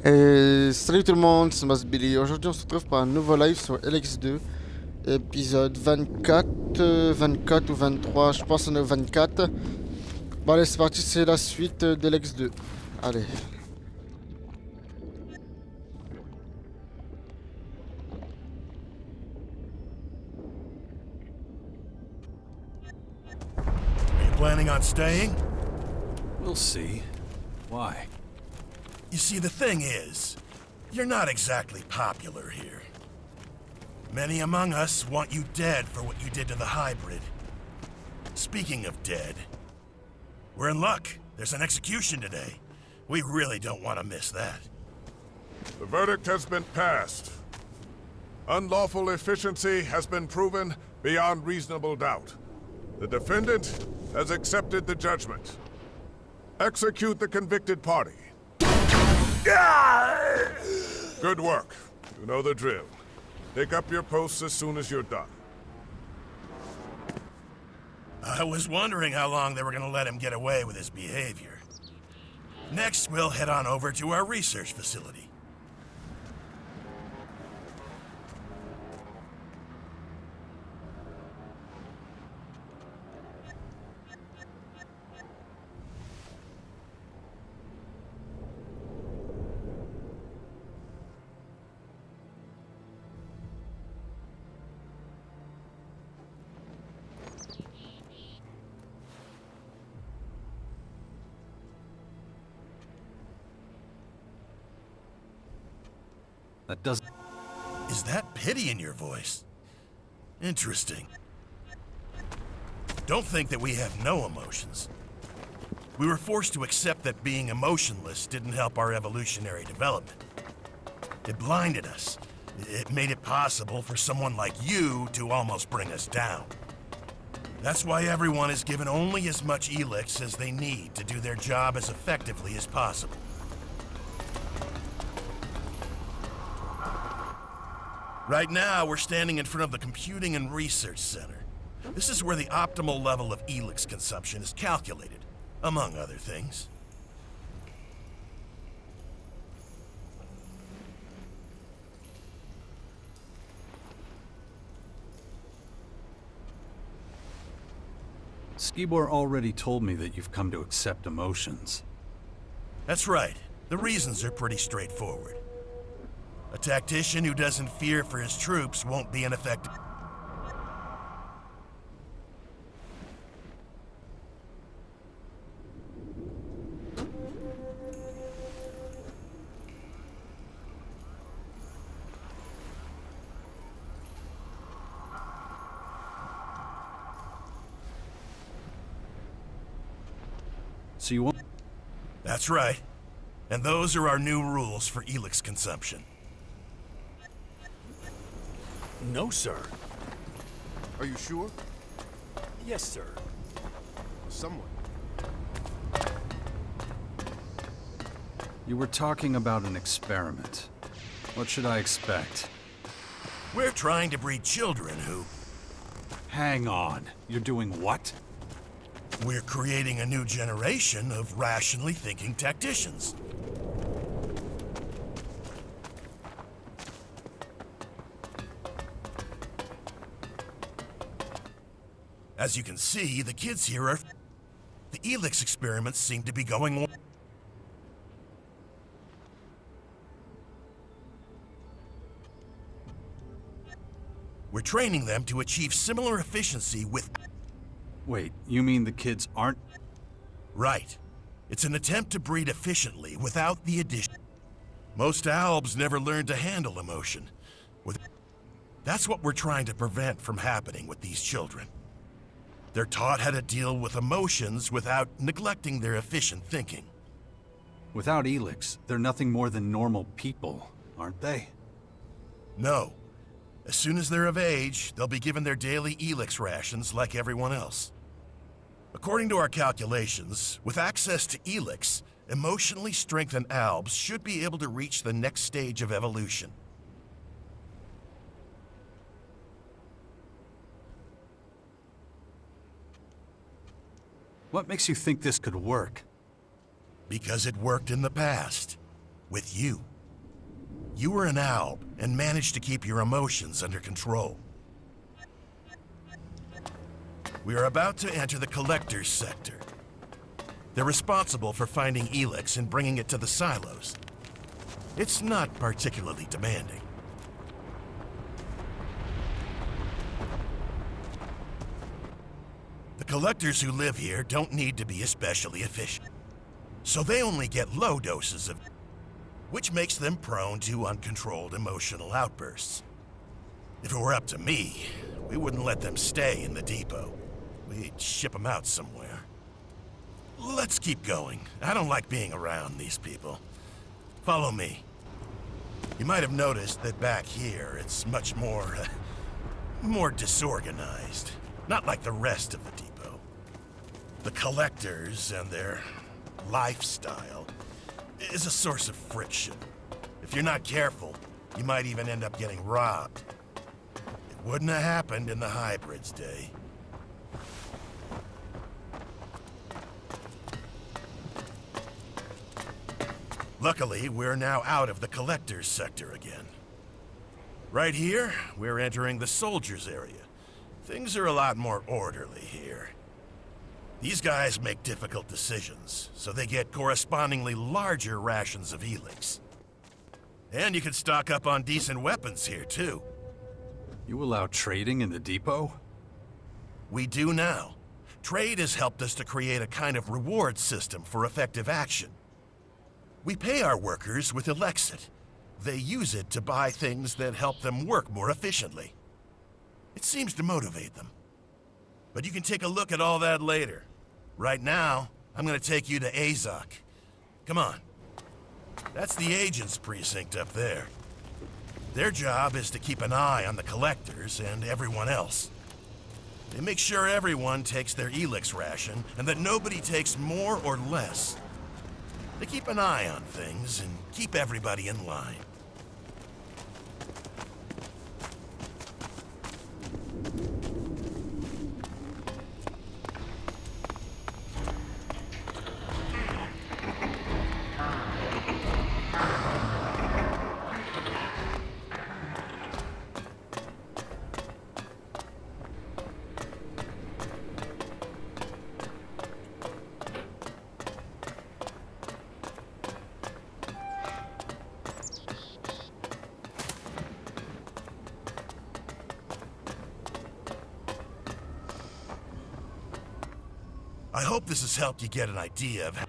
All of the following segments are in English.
Et salut tout le monde, c'est Masbilly. Aujourd'hui on se retrouve pour un nouveau live sur Elex 2, épisode 24, 24 ou 23, je pense qu'on est au 24. Bon allez c'est parti, c'est la suite d'Elex 2. Allez. Are you planning on staying? We'll see. Why? You see, the thing is, you're not exactly popular here. Many among us want you dead for what you did to the hybrid. Speaking of dead, we're in luck. There's an execution today. We really don't want to miss that. The verdict has been passed. Unlawful efficiency has been proven beyond reasonable doubt. The defendant has accepted the judgment. Execute the convicted party. Good work. You know the drill. Take up your posts as soon as you're done. I was wondering how long they were going to let him get away with his behavior. Next, we'll head on over to our research facility. That doesn't... Is that pity in your voice? Interesting. Don't think that we have no emotions. We were forced to accept that being emotionless didn't help our evolutionary development. It blinded us. It made it possible for someone like you to almost bring us down. That's why everyone is given only as much Elex as they need to do their job as effectively as possible. Right now, we're standing in front of the Computing and Research Center. This is where the optimal level of Elex consumption is calculated, among other things. Skibor already told me that you've come to accept emotions. That's right. The reasons are pretty straightforward. A tactician who doesn't fear for his troops won't be an effective... So you won't... That's right. And those are our new rules for Elex consumption. No, sir. Are you sure? Yes, sir. Someone. You were talking about an experiment. What should I expect? We're trying to breed children who... Hang on. You're doing what? We're creating a new generation of rationally thinking tacticians. As you can see, the kids here are... The Elex experiments seem to be going well. We're training them to achieve similar efficiency with... Wait, you mean the kids aren't... Right. It's an attempt to breed efficiently without the addition. Most albs never learn to handle emotion. That's what we're trying to prevent from happening with these children. They're taught how to deal with emotions without neglecting their efficient thinking. Without Elex, they're nothing more than normal people, aren't they? No. As soon as they're of age, they'll be given their daily Elex rations like everyone else. According to our calculations, with access to Elex, emotionally strengthened albs should be able to reach the next stage of evolution. What makes you think this could work? Because it worked in the past. With you. You were an Alb and managed to keep your emotions under control. We are about to enter the Collector's sector. They're responsible for finding Elex and bringing it to the silos. It's not particularly demanding. The Collectors who live here don't need to be especially efficient, so they only get low doses of, which makes them prone to uncontrolled emotional outbursts. If it were up to me, we wouldn't let them stay in the depot. We'd ship them out somewhere. Let's keep going. I don't like being around these people. Follow me. You might have noticed that back here, it's much more disorganized. Not like the rest of the depot. The Collectors and their lifestyle is a source of friction. If you're not careful, you might even end up getting robbed. It wouldn't have happened in the Hybrids' day. Luckily, we're now out of the Collector's sector again. Right here, we're entering the Soldiers' area. Things are a lot more orderly here. These guys make difficult decisions, so they get correspondingly larger rations of Elex. And you can stock up on decent weapons here, too. You allow trading in the depot? We do now. Trade has helped us to create a kind of reward system for effective action. We pay our workers with Elexit. They use it to buy things that help them work more efficiently. It seems to motivate them. But you can take a look at all that later. Right now, I'm gonna take you to Azok. Come on. That's the agent's precinct up there. Their job is to keep an eye on the Collectors and everyone else. They make sure everyone takes their Elex ration and that nobody takes more or less. They keep an eye on things and keep everybody in line. I hope this has helped you get an idea of how...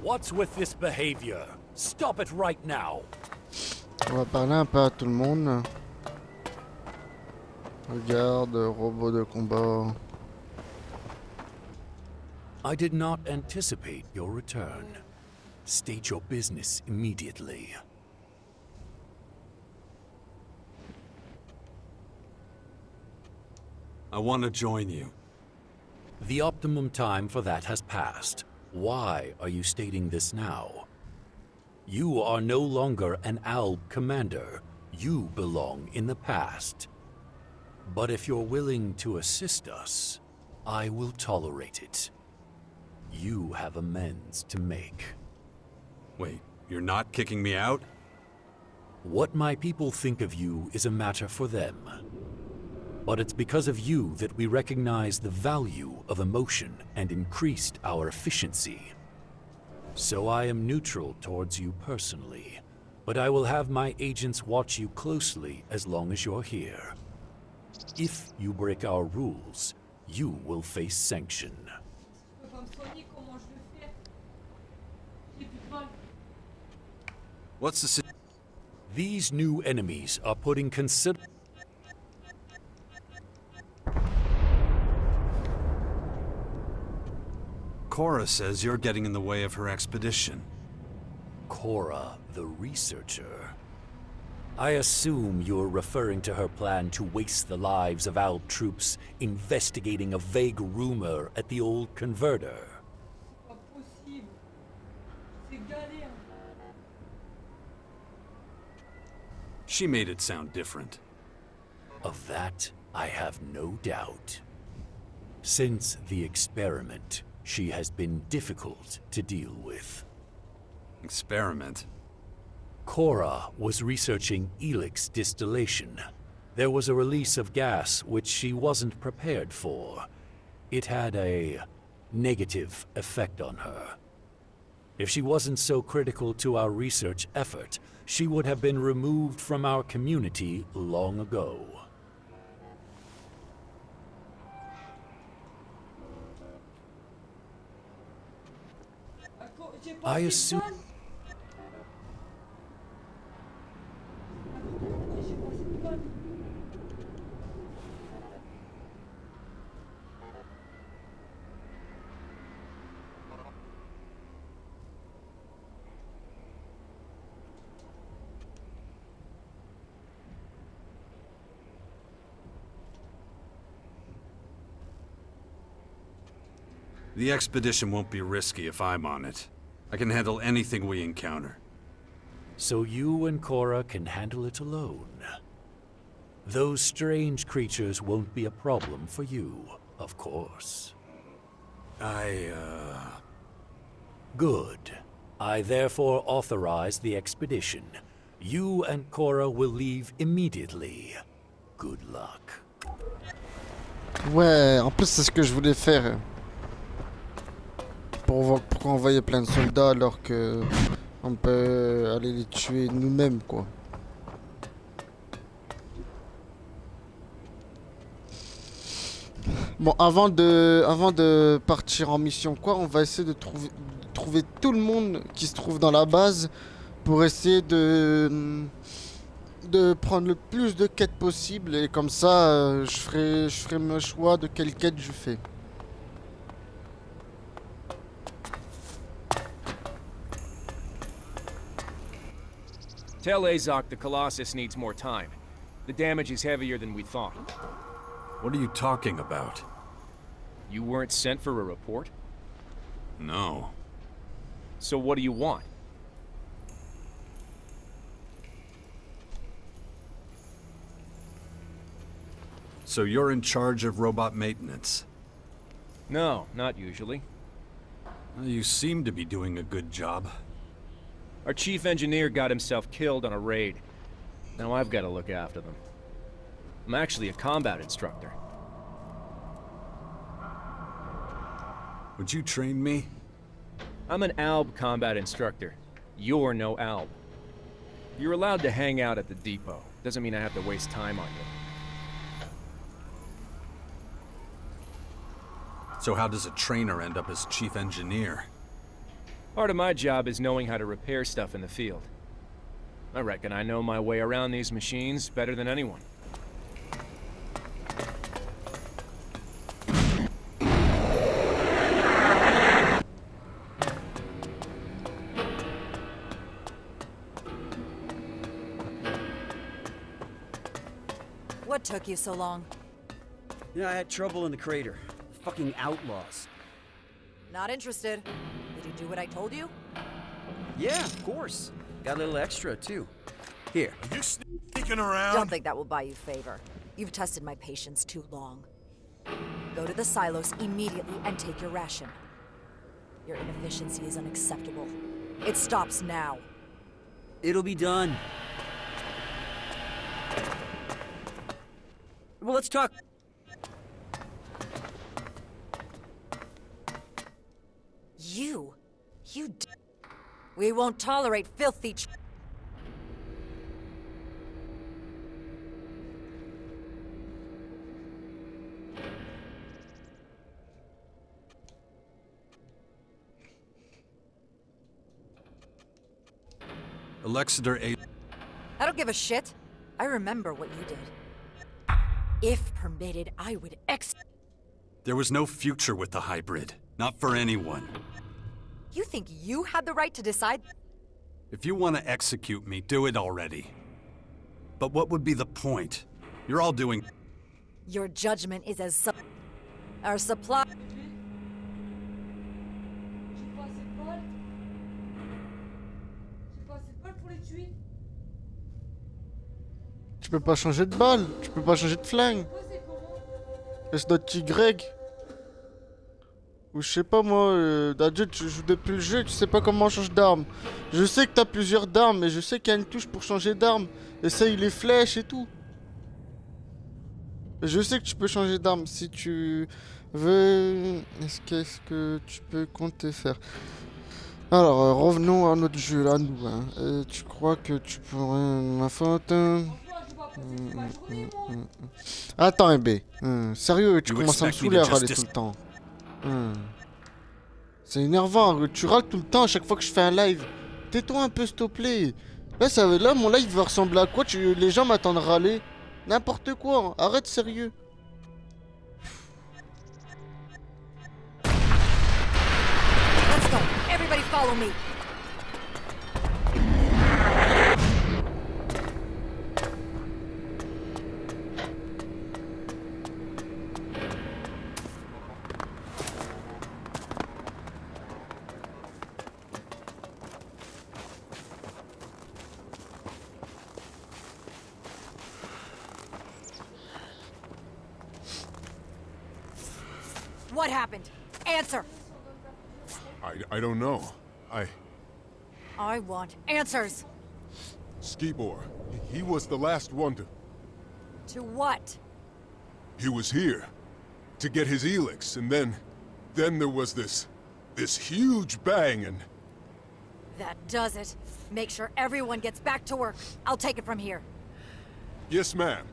What's with this behavior? Stop it right now. On va parler un peu à tout le monde. Regarde, robot de combat. I did not anticipate your return. State your business immediately. I want to join you. The optimum time for that has passed. Why are you stating this now? You are no longer an Alb commander. You belong in the past. But if you're willing to assist us, I will tolerate it. You have amends to make. Wait, you're not kicking me out? What my people think of you is a matter for them. But it's because of you that we recognize the value of emotion and increased our efficiency. So I am neutral towards you personally, but I will have my agents watch you closely as long as you're here. If you break our rules, you will face sanction. What's the These new enemies are putting Cora says you're getting in the way of her expedition. Cora, the researcher. I assume you're referring to her plan to waste the lives of Alb troops investigating a vague rumor at the old converter. She made it sound different. Of that, I have no doubt. Since the experiment, she has been difficult to deal with. Experiment? Cora was researching Elex distillation. There was a release of gas which she wasn't prepared for. It had a negative effect on her. If she wasn't so critical to our research effort, she would have been removed from our community long ago. I assume... The expedition won't be risky if I'm on it. I can handle anything we encounter. So you and Cora can handle it alone. Those strange creatures won't be a problem for you, of course. Good. I therefore authorize the expedition. You and Cora will leave immediately. Good luck. Ouais, en plus c'est ce que je voulais faire. Pourquoi envoyer plein de soldats alors que on peut aller les tuer nous-mêmes, quoi. Bon, avant de partir en mission, quoi, on va essayer de trouver tout le monde qui se trouve dans la base pour essayer de prendre le plus de quêtes possible, et comme ça, je ferai mon choix de quelle quête je fais. Tell Azok the Colossus needs more time. The damage is heavier than we thought. What are you talking about? You weren't sent for a report? No. So what do you want? So you're in charge of robot maintenance? No, not usually. Well, you seem to be doing a good job. Our chief engineer got himself killed on a raid. Now I've got to look after them. I'm actually a combat instructor. Would you train me? I'm an ALB combat instructor. You're no ALB. You're allowed to hang out at the depot. Doesn't mean I have to waste time on you. So how does a trainer end up as chief engineer? Part of my job is knowing how to repair stuff in the field. I reckon I know my way around these machines better than anyone. What took you so long? Yeah, I had trouble in the crater. Fucking outlaws. Not interested. Did you do what I told you? Yeah, of course. Got a little extra, too. Here. Are you sneaking around? Don't think that will buy you favor. You've tested my patience too long. Go to the silos immediately and take your ration. Your inefficiency is unacceptable. It stops now. It'll be done. Well, let's talk. We won't tolerate filthy Elex I don't give a shit. I remember what you did. If permitted, I would There was no future with the hybrid. Not for anyone. You think you had the right to decide? If you want to execute me, do it already. But what would be the point? You're all doing... Your judgment is as our supply... peux pas changer de balle, tu peux pas changer de flingue. Est-ce notre Y? Ou je sais pas moi, Dadju, tu joues depuis le jeu, tu sais pas comment on change d'arme. Je sais que t'as plusieurs d'armes, mais je sais qu'il y a une touche pour changer d'arme. Essaye les flèches et tout. Je sais que tu peux changer d'arme si tu veux. Qu'est-ce que tu peux compter faire? Alors, revenons à notre jeu là, nous. Hein. Tu crois que tu pourrais. Ma faute. Attends, MB. Sérieux, tu You commences à me expect me saouler to à râler just tout le temps. C'est énervant, tu râles tout le temps à chaque fois que je fais un live. Tais-toi un peu, s'il te plaît. Là, mon live va ressembler à quoi? Les gens m'attendent râler. N'importe quoi, hein. Arrête, sérieux. Let's go. Everybody follow me. What happened? Answer! I don't know. I want answers! Skibor, he was the last one to... To what? He was here to get his Elex, and then there was this huge bang, and... That does it. Make sure everyone gets back to work. I'll take it from here. Yes, ma'am.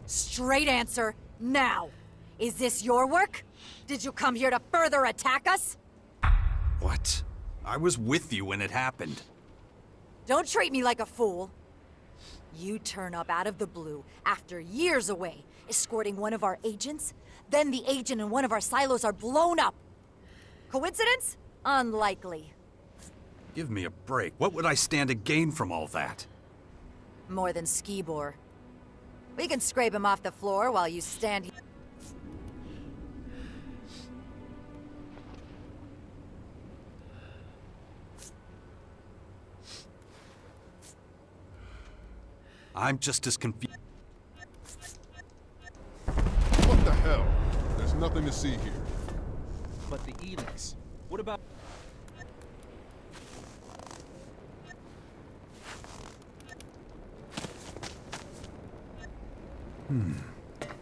Straight answer, now. Is this your work? Did you come here to further attack us? What? I was with you when it happened. Don't treat me like a fool. You turn up out of the blue after years away, escorting one of our agents. Then the agent in one of our silos are blown up. Coincidence? Unlikely. Give me a break. What would I stand to gain from all that? More than Skibor. We can scrape him off the floor while you stand here. I'm just as confused. What the hell? There's nothing to see here. But the Elex. What about...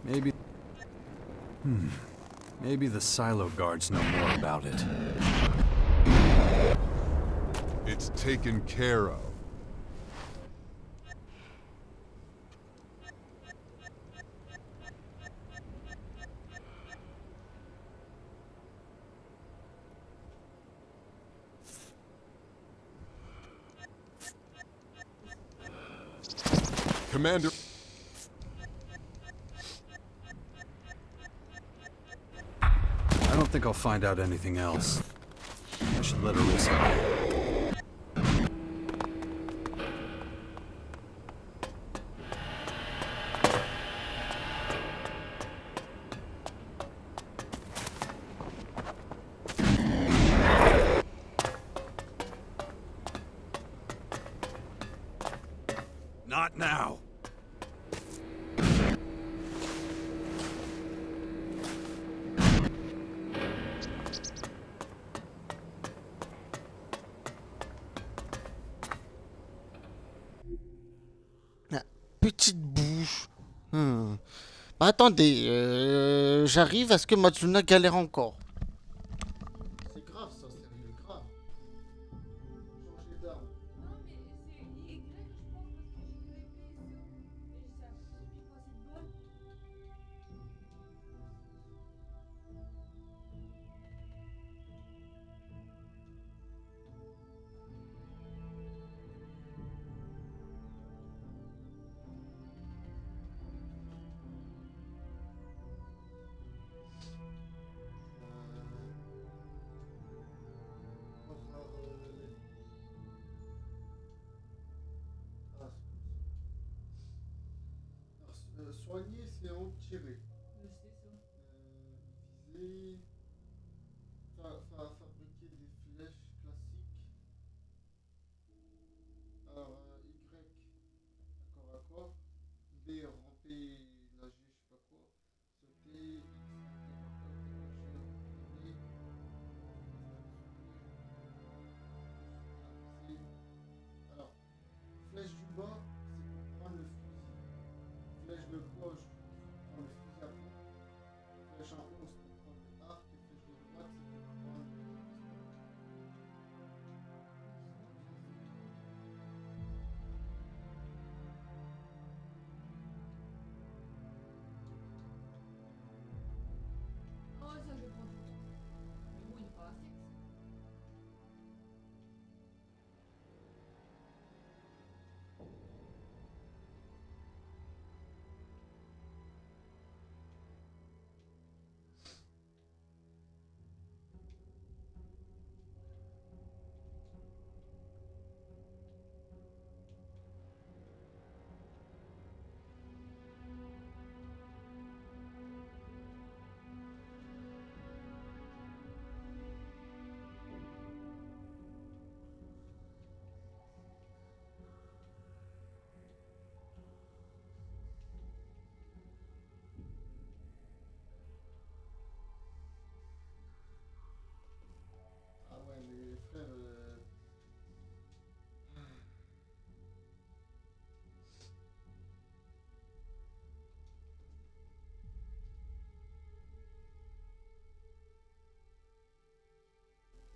Maybe... Maybe the silo guards know more about it. It's taken care of. Commander... I don't think I'll find out anything else. I should let her risk it. Not now. Petite bouche. Bah, attendez, j'arrive à ce que Matsuna galère encore. C'est grave ça, sérieux, grave. Changer d'arme. Soigner, c'est en tirer. Viser. Fabriquer des flèches classiques. Alors, Y, d'accord à quoi?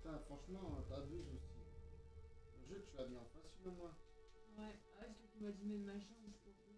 Putain, franchement, t'abuses aussi. Le jeu, tu l'as mis en facile au moins. Ouais, ah, c'est toi qui m'as dit mais machin, mais c'est pas vrai.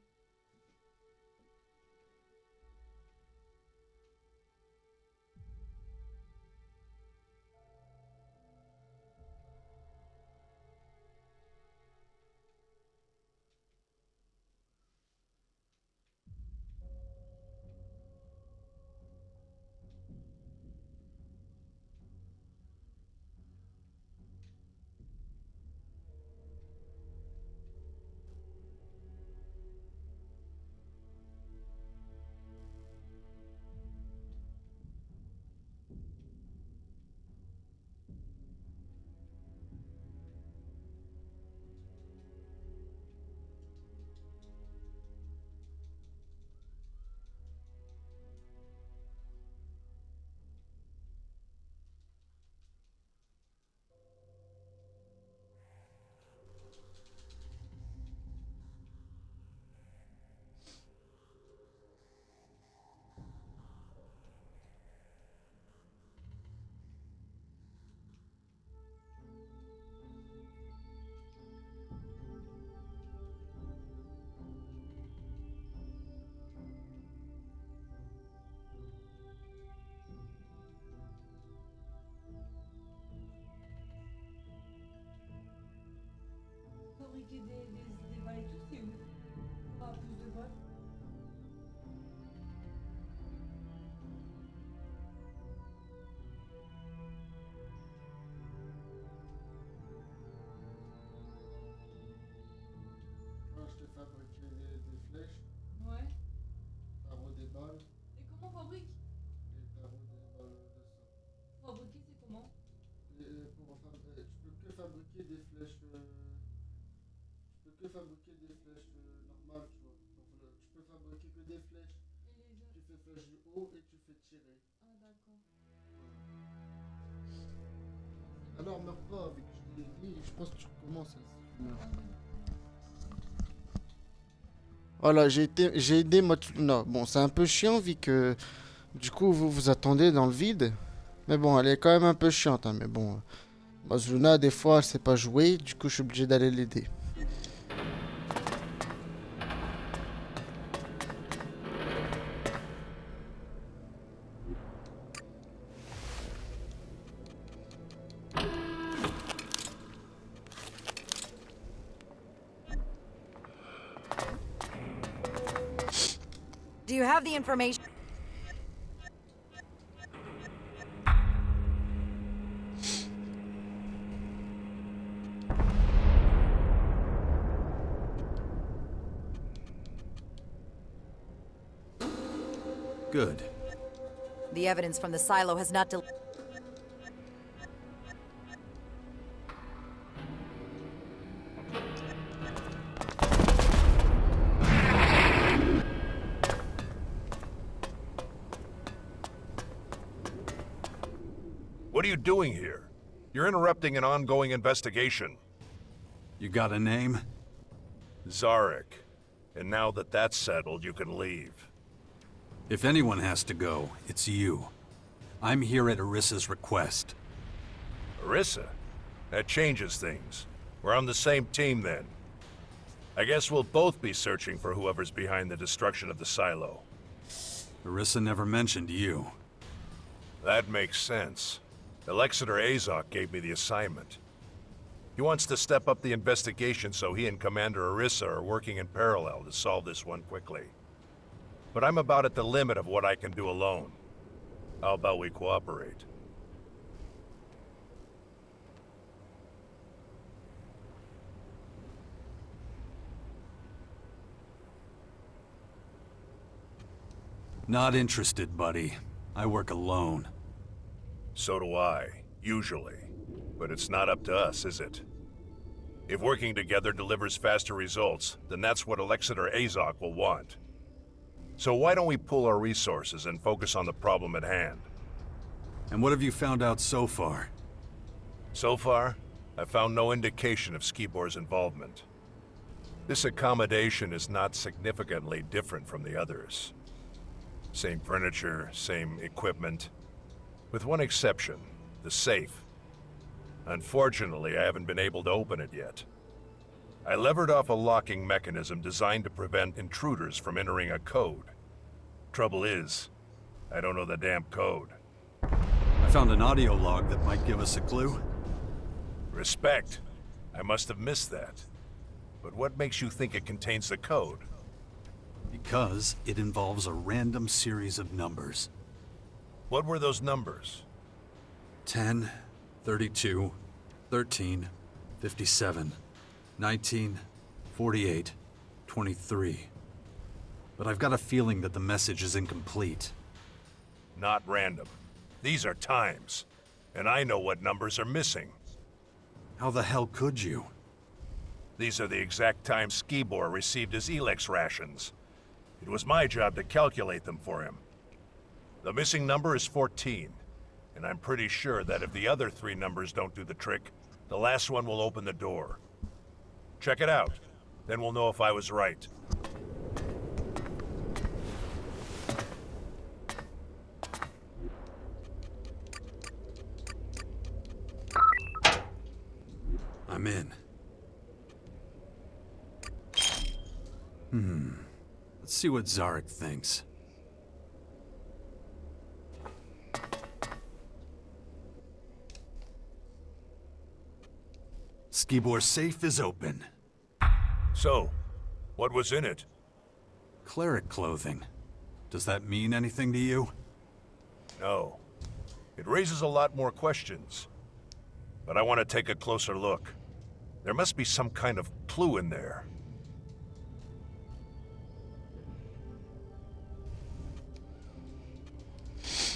Fabriquer des balles et tout, c'est où? Ah, plus de balles. Moi, je t'ai fabriqué des flèches, Ouais. tarot des balles, Et comment on fabrique? et tarot des balles de sang. Fabriquer, c'est comment? Tu peux que fabriquer des flèches. Tu peux que fabriquer des flèches normales, tu vois. Tu peux fabriquer que des flèches. Et les autres? Tu fais flèche du haut et tu fais tirer. Ah, d'accord. Alors, meurs pas, vu que je t'ai dit, je pense que tu recommences. Hein, si tu meurs. Voilà, j'ai aidé Matsuna. Bon, c'est un peu chiant, vu que du coup, vous vous attendez dans le vide. Mais bon, elle est quand même un peu chiante. Hein, mais bon, Matsuna, des fois, elle sait pas jouer. Du coup, je suis obligé d'aller l'aider. Do you have the information? Good. The evidence from the silo has not What are you doing here? You're interrupting an ongoing investigation. You got a name? Zarek. And now that that's settled, you can leave. If anyone has to go, it's you. I'm here at Arissa's request. Arissa? That changes things. We're on the same team then. I guess we'll both be searching for whoever's behind the destruction of the silo. Arissa never mentioned you. That makes sense. Alexander Azok gave me the assignment. He wants to step up the investigation so he and Commander Arissa are working in parallel to solve this one quickly. But I'm about at the limit of what I can do alone. How about we cooperate? Not interested, buddy. I work alone. So do I, usually. But it's not up to us, is it? If working together delivers faster results, then that's what Alexander Azok will want. So why don't we pool our resources and focus on the problem at hand? And what have you found out so far? So far, I've found no indication of Skibor's involvement. This accommodation is not significantly different from the others. Same furniture, same equipment. With one exception, the safe. Unfortunately, I haven't been able to open it yet. I levered off a locking mechanism designed to prevent intruders from entering a code. Trouble is, I don't know the damn code. I found an audio log that might give us a clue. Respect. I must have missed that. But what makes you think it contains the code? Because it involves a random series of numbers. What were those numbers? 10, 32, 13, 57, 19, 48, 23. But I've got a feeling that the message is incomplete. Not random. These are times. And I know what numbers are missing. How the hell could you? These are the exact times Skibor received his Elex rations. It was my job to calculate them for him. The missing number is 14, and I'm pretty sure that if the other 3 numbers don't do the trick, the last one will open the door. Check it out, then we'll know if I was right. I'm in. Let's see what Zarek thinks. Skibor's safe is open. So, what was in it? Cleric clothing. Does that mean anything to you? No. It raises a lot more questions. But I want to take a closer look. There must be some kind of clue in there.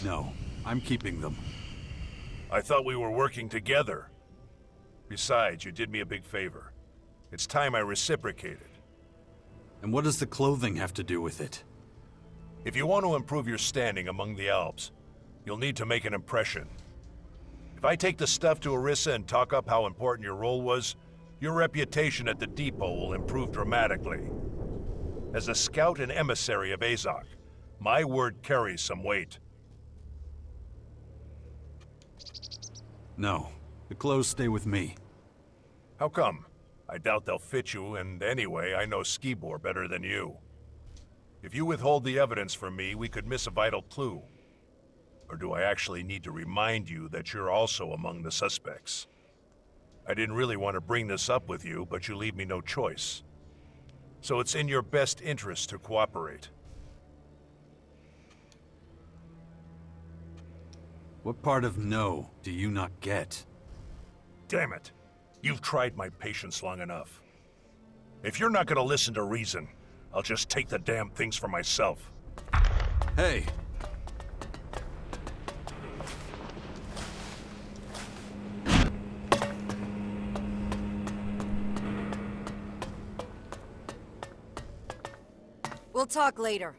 No, I'm keeping them. I thought we were working together. Besides, you did me a big favor. It's time I reciprocated. And what does the clothing have to do with it? If you want to improve your standing among the Alps, you'll need to make an impression. If I take the stuff to Orissa and talk up how important your role was, your reputation at the depot will improve dramatically. As a scout and emissary of Azok, my word carries some weight. No, the clothes stay with me. How come? I doubt they'll fit you, and anyway, I know Skibor better than you. If you withhold the evidence from me, we could miss a vital clue. Or do I actually need to remind you that you're also among the suspects? I didn't really want to bring this up with you, but you leave me no choice. So it's in your best interest to cooperate. What part of no do you not get? Damn it. You've tried my patience long enough. If you're not gonna listen to reason, I'll just take the damn things for myself. Hey! We'll talk later.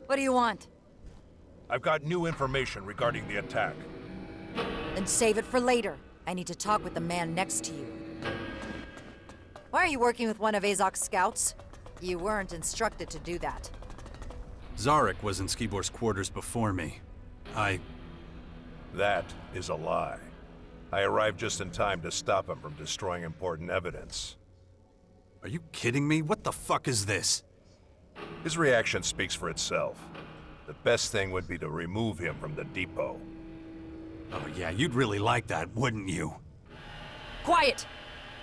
What do you want? I've got new information regarding the attack. Then save it for later. I need to talk with the man next to you. Why are you working with one of Azok's scouts? You weren't instructed to do that. Zarek was in Skibor's quarters before me. That is a lie. I arrived just in time to stop him from destroying important evidence. Are you kidding me? What the fuck is this? His reaction speaks for itself. The best thing would be to remove him from the depot. Oh yeah, you'd really like that, wouldn't you? Quiet!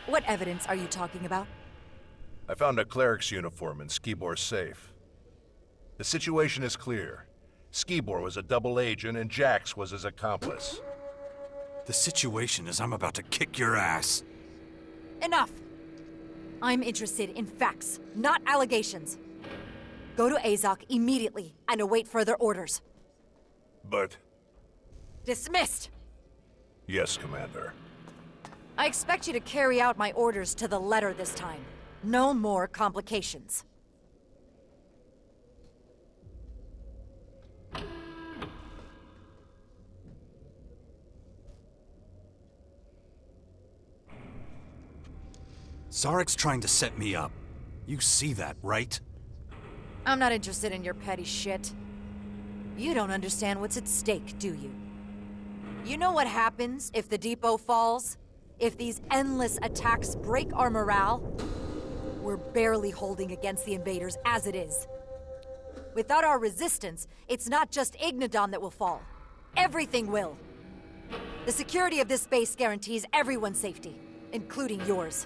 What evidence are you talking about? I found a cleric's uniform in Skibor's safe. The situation is clear. Skibor was a double agent and Jax was his accomplice. The situation is I'm about to kick your ass. Enough! I'm interested in facts, not allegations. Go to Azok immediately and await further orders. But... Dismissed! Yes, Commander. I expect you to carry out my orders to the letter this time. No more complications. Zarek's trying to set me up. You see that, right? I'm not interested in your petty shit. You don't understand what's at stake, do you? You know what happens if the depot falls? If these endless attacks break our morale? We're barely holding against the invaders as it is. Without our resistance, it's not just Ignodon that will fall. Everything will. The security of this base guarantees everyone's safety, including yours.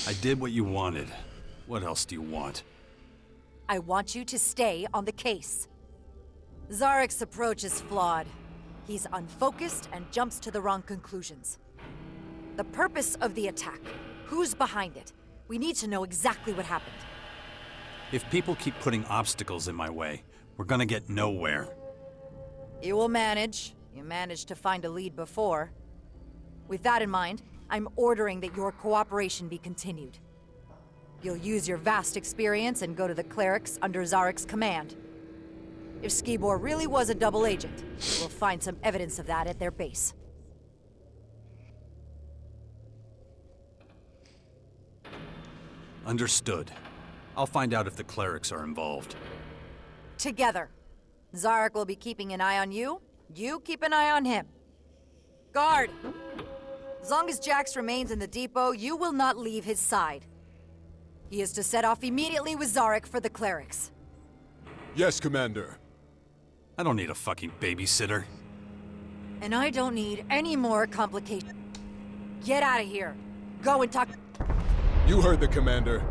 I did what you wanted. What else do you want? I want you to stay on the case. Zarek's approach is flawed. He's unfocused and jumps to the wrong conclusions. The purpose of the attack, who's behind it? We need to know exactly what happened. If people keep putting obstacles in my way, we're gonna get nowhere. You will manage. You managed to find a lead before. With that in mind, I'm ordering that your cooperation be continued. You'll use your vast experience and go to the clerics under Zarek's command. If Skibor really was a double agent, we'll find some evidence of that at their base. Understood. I'll find out if the clerics are involved. Together. Zarek will be keeping an eye on you. You keep an eye on him. Guard! As long as Jax remains in the depot, you will not leave his side. He is to set off immediately with Zarek for the clerics. Yes, Commander. I don't need a fucking babysitter. And I don't need any more complications. Get out of here. Go and talk. You heard the Commander.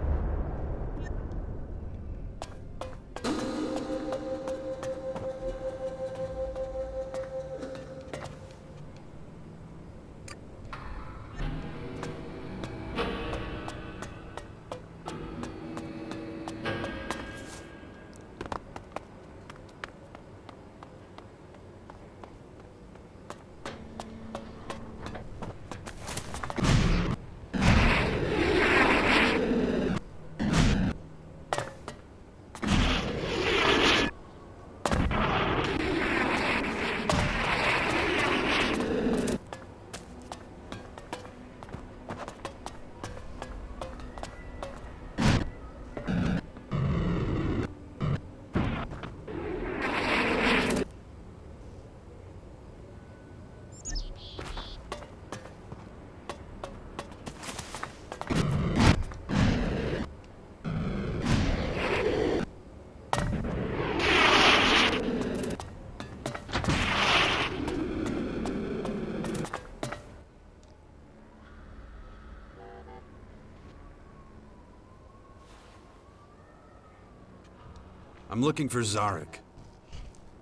I'm looking for Zarek.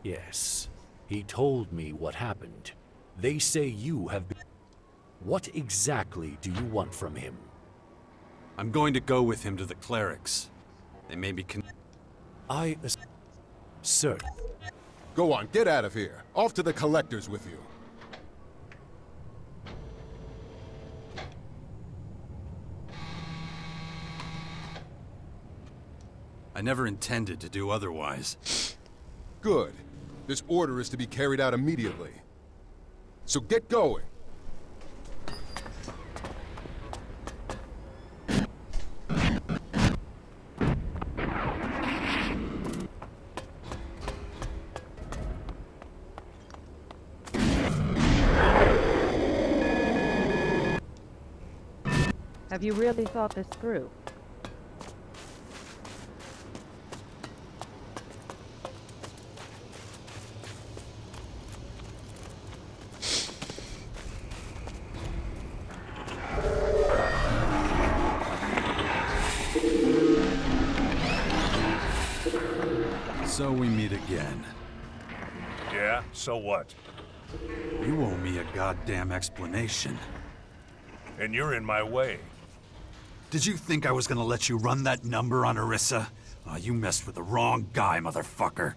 Yes, he told me what happened. They say you have been... What exactly do you want from him? I'm going to go with him to the clerics. They may be Sir. Go on, get out of here. Off to the collectors with you. I never intended to do otherwise. Good. This order is to be carried out immediately. So get going. Have you really thought this through? So we meet again. Yeah, so what? You owe me a goddamn explanation. And you're in my way. Did you think I was gonna let you run that number on Orisa? Oh, you messed with the wrong guy, motherfucker.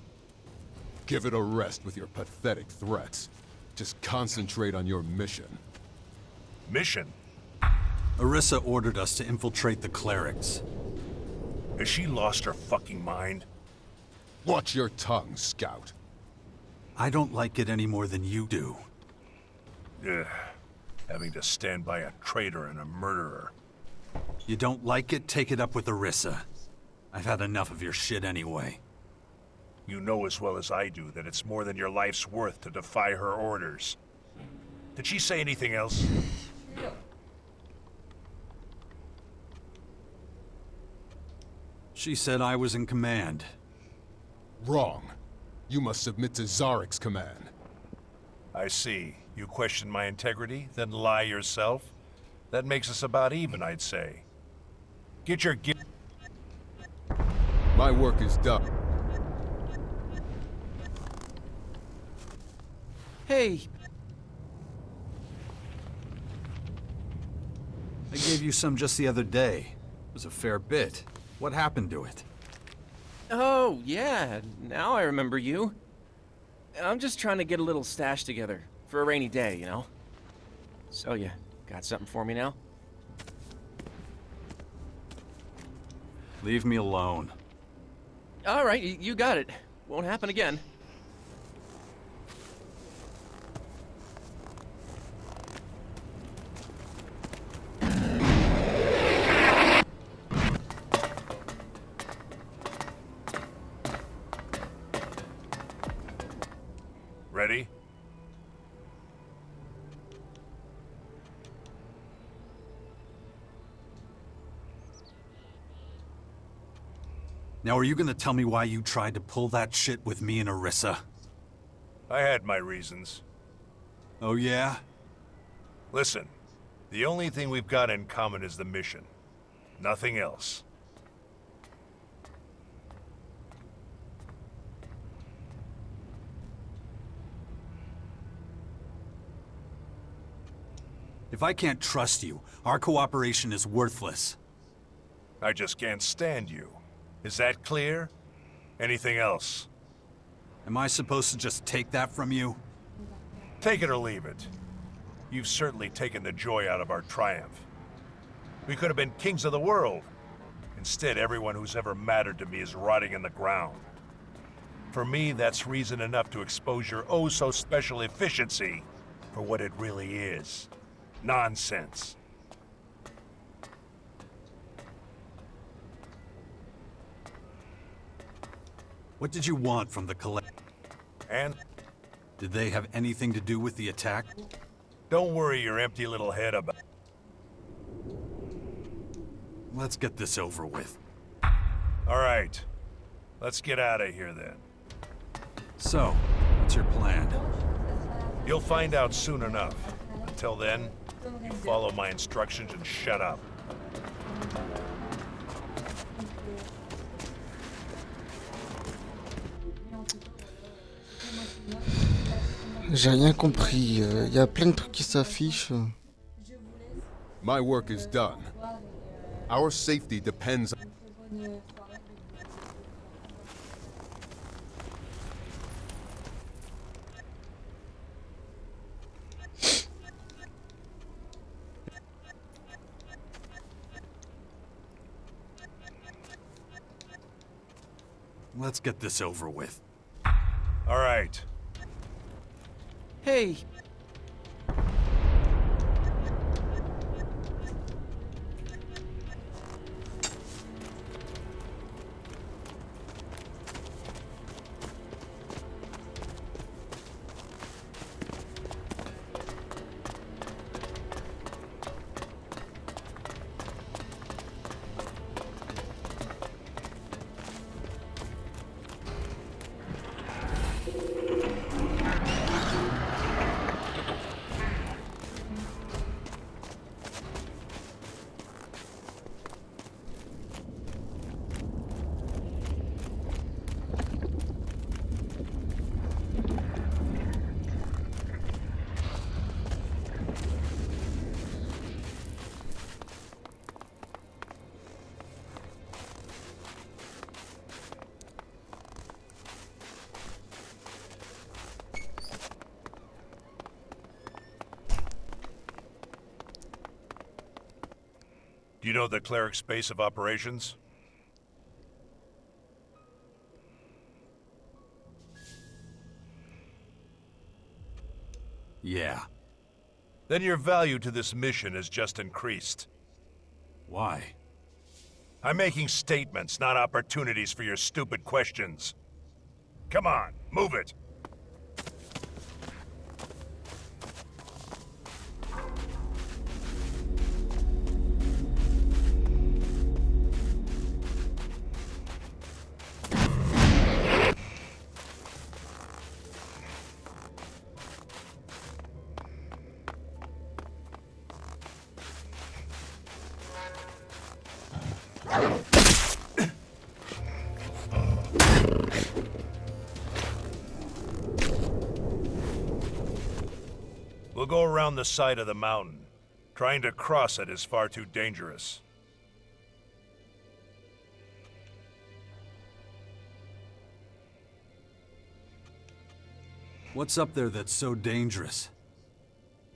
Give it a rest with your pathetic threats. Just concentrate on your mission. Mission? Orisa ordered us to infiltrate the clerics. Has she lost her fucking mind? Watch your tongue, Scout. I don't like it any more than you do. Ugh. Having to stand by a traitor and a murderer. You don't like it? Take it up with Orissa. I've had enough of your shit anyway. You know as well as I do that it's more than your life's worth to defy her orders. Did she say anything else? She said I was in command. Wrong. You must submit to Zarek's command. I see. You question my integrity, then lie yourself? That makes us about even, I'd say. Get your gear. My work is done. Hey, I gave you some just the other day. It was a fair bit. What happened to it? Oh, yeah, now I remember you. I'm just trying to get a little stash together for a rainy day, you know? So, you got something for me now? Leave me alone. All right, you got it. Won't happen again. Ready? Now, are you gonna tell me why you tried to pull that shit with me and Orissa? I had my reasons. Oh, yeah? Listen, the only thing we've got in common is the mission. Nothing else. If I can't trust you, our cooperation is worthless. I just can't stand you. Is that clear? Anything else? Am I supposed to just take that from you? Take it or leave it. You've certainly taken the joy out of our triumph. We could have been kings of the world. Instead, everyone who's ever mattered to me is rotting in the ground. For me, that's reason enough to expose your oh-so-special efficiency for what it really is. Nonsense. What did you want from the collect? And Did they have anything to do with the attack? don't worry your empty little head about. Let's get this over with. All right. Let's get out of here then. So, what's your plan? You'll find out soon enough. Until then, you follow my instructions and shut up. J'ai rien compris. Y a plein de trucs qui s'affichent. My work is done. Our safety depends on... Let's get this over with. All right. hey, Do you know the cleric's base of operations? Yeah. then your value to this mission has just increased. Why? I'm making statements, not opportunities for your stupid questions. Come on, move it! We'll go around the side of the mountain. Trying to cross it is far too dangerous. What's up there that's so dangerous?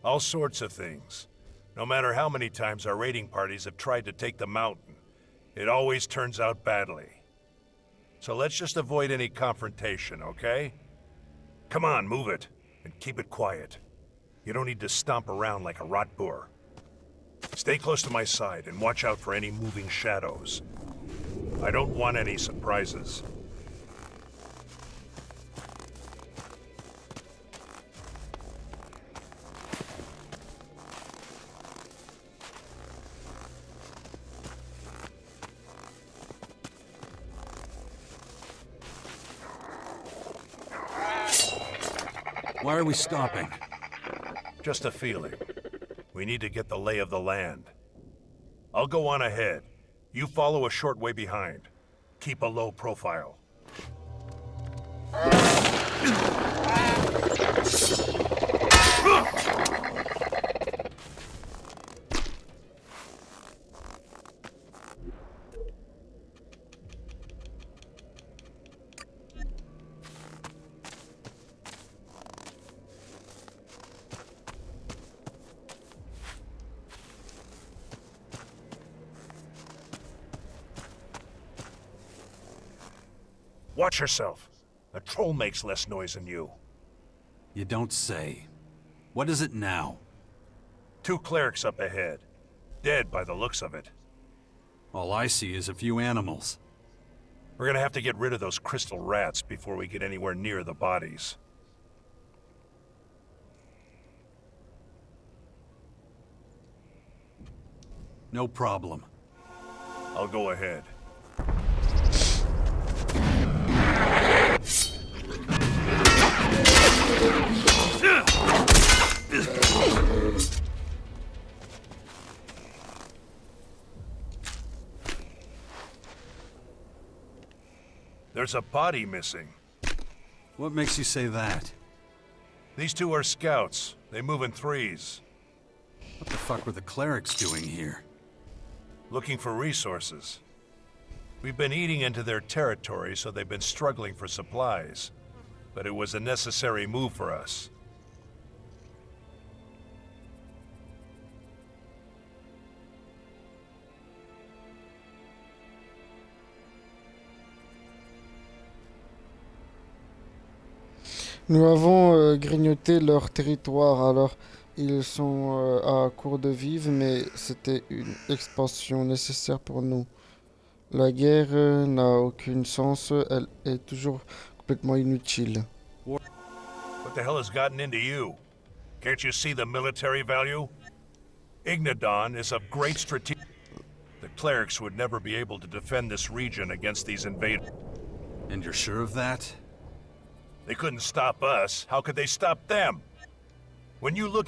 All sorts of things. No matter how many times our raiding parties have tried to take the mountain, it always turns out badly. So let's just avoid any confrontation, okay? Come on, move it, and keep it quiet. You don't need to stomp around like a rot boar. Stay close to my side and watch out for any moving shadows. I don't want any surprises. Why are we stopping? Just a feeling. We need to get the lay of the land. I'll go on ahead. You follow a short way behind. Keep a low profile. Watch yourself. A troll makes less noise than you. You don't say. What is it now? 2 clerics up ahead. Dead by the looks of it. All I see is a few animals. We're gonna have to get rid of those crystal rats before we get anywhere near the bodies. No problem. I'll go ahead. There's a body missing. What makes you say that? These 2 are scouts. They move in 3s. What the fuck were the clerics doing here? Looking for resources. We've been eating into their territory, so they've been struggling for supplies. But it was a necessary move for us. Nous avons grignoté leur territoire, alors ils sont à court de vivres, mais c'était une expansion nécessaire pour nous. La guerre n'a aucun sens, elle est toujours complètement inutile. What the hell has gotten into you? Can't you see the military value? Ignadon is of great strategic. The clerics would never be able to defend this region against these invaders. And you're sure of that? They couldn't stop us. How could they stop them? When you look...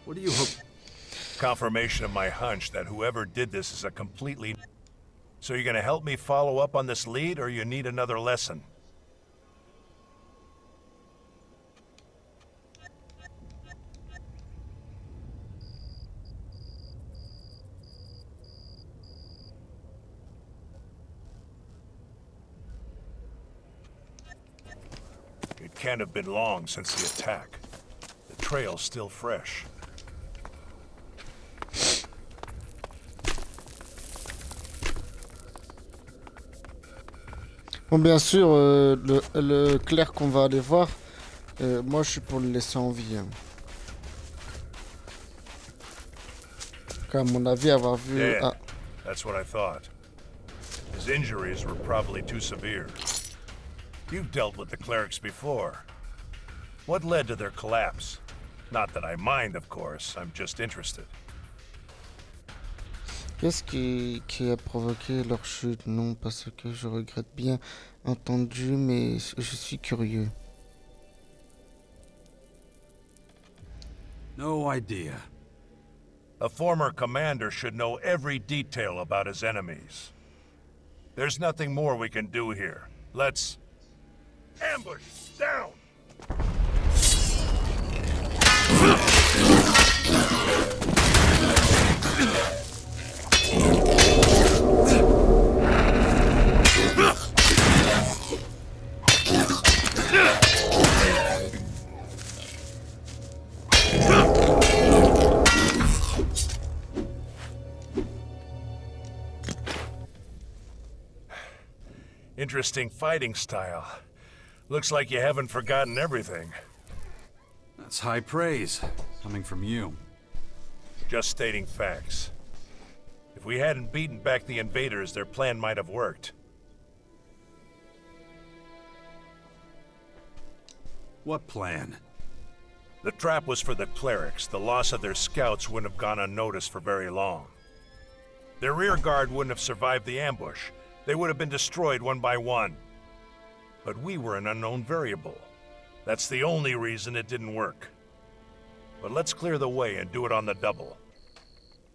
What do you hope? Confirmation of my hunch that whoever did this is a completely... So you're gonna help me follow up on this lead, or you need another lesson? It can't have been long since the attack. The trail's still fresh. Bon, bien sûr, le clerc qu'on va aller voir, moi je suis pour le laisser en vie. Hein. À mon avis, avoir vu... Dead. Ah. That's what I thought. His injuries were probably too severe. You've dealt with the clerics before. What led to their collapse? Not that I mind, of course. I'm just interested. Qu'est-ce qui a provoqué leur chute? Non, parce que je regrette bien entendu, mais je suis curieux. No idea. A former commander should know every detail about his enemies. There's nothing more we can do here. Let's... ambush! Down! Interesting fighting style. Looks like you haven't forgotten everything. That's high praise, coming from you. Just stating facts. If we hadn't beaten back the invaders, their plan might have worked. What plan? The trap was for the clerics. The loss of their scouts wouldn't have gone unnoticed for very long. Their rear guard wouldn't have survived the ambush. They would have been destroyed one by one. But we were an unknown variable. That's the only reason it didn't work. But let's clear the way and do it on the double.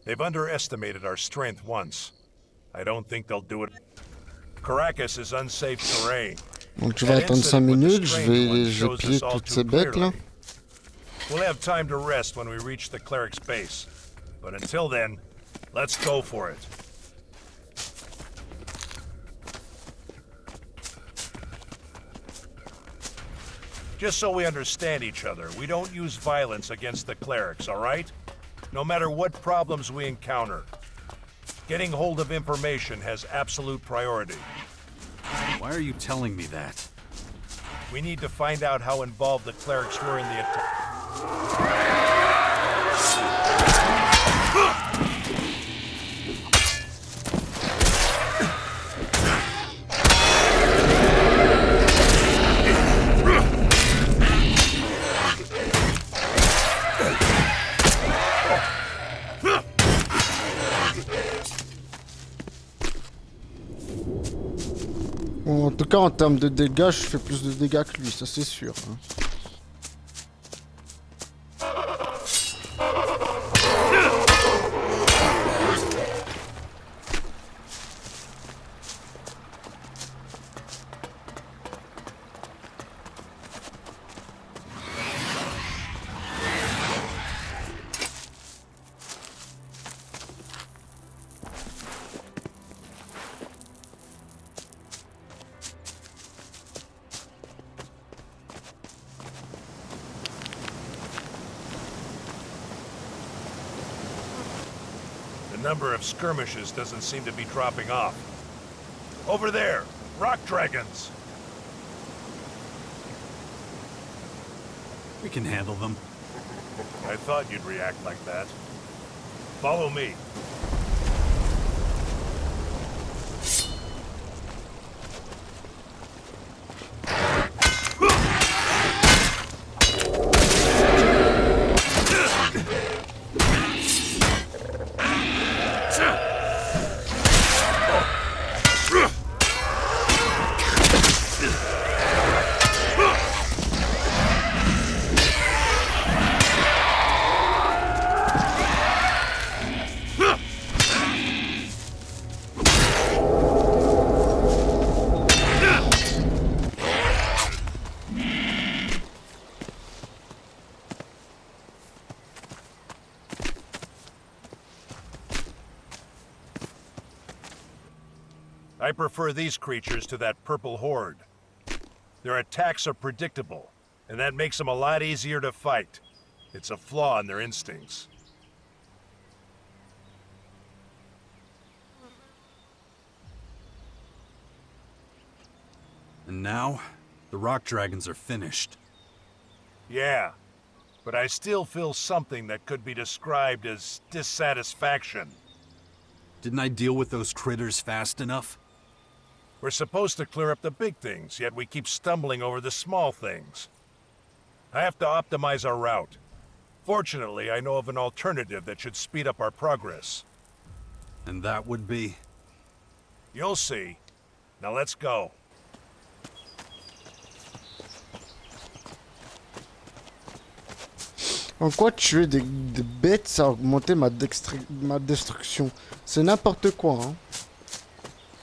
They've underestimated our strength once. I don't think they'll do it. Caracas is unsafe terrain. Donc je vais attendre 5 minutes, je vais piller toutes ces bêtes là. We'll have time to rest when we reach the cleric's base. But until then, let's go for it. Just so we understand each other, we don't use violence against the clerics, all right? No matter what problems we encounter. Getting hold of information has absolute priority. Why are you telling me that? We need to find out how involved the clerics were in the attack. Bon, en tout cas, en termes de dégâts, je fais plus de dégâts que lui, ça c'est sûr. Hein. The number of skirmishes doesn't seem to be dropping off. Over there! Rock dragons! We can handle them. I thought you'd react like that. Follow me. I prefer these creatures to that purple horde. Their attacks are predictable, and that makes them a lot easier to fight. It's a flaw in their instincts. And now, the rock dragons are finished. Yeah, but I still feel something that could be described as dissatisfaction. Didn't I deal with those critters fast enough? We're supposed to clear up the big things, yet we keep stumbling over the small things. I have to optimize our route. Fortunately, I know of an alternative that should speed up our progress. And that would be? You'll see. Now let's go. En quoi tuer des bêtes, ça a augmenté ma destruction? C'est n'importe quoi, hein.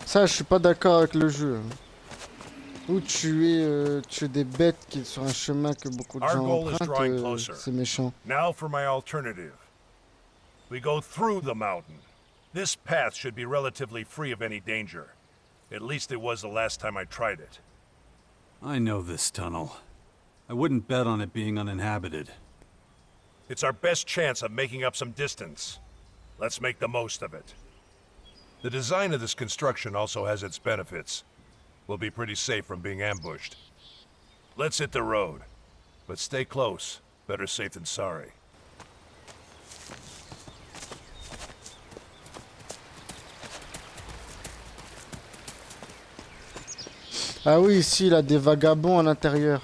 Ça, je suis pas d'accord avec le jeu. Hein. Ou tuer des bêtes qui sont sur un chemin que beaucoup de gens empruntent, c'est méchant. Now for my alternative. We go through the mountain. This path should be relatively free of any danger. At least it was the last time I tried it. I know this tunnel. I wouldn't bet on it being uninhabited. It's our best chance of making up some distance. Let's make the most of it. The design of this construction also has its benefits. We'll be pretty safe from being ambushed. Let's hit the road. But stay close. Better safe than sorry. Ah oui, ici, il a des vagabonds à l'intérieur.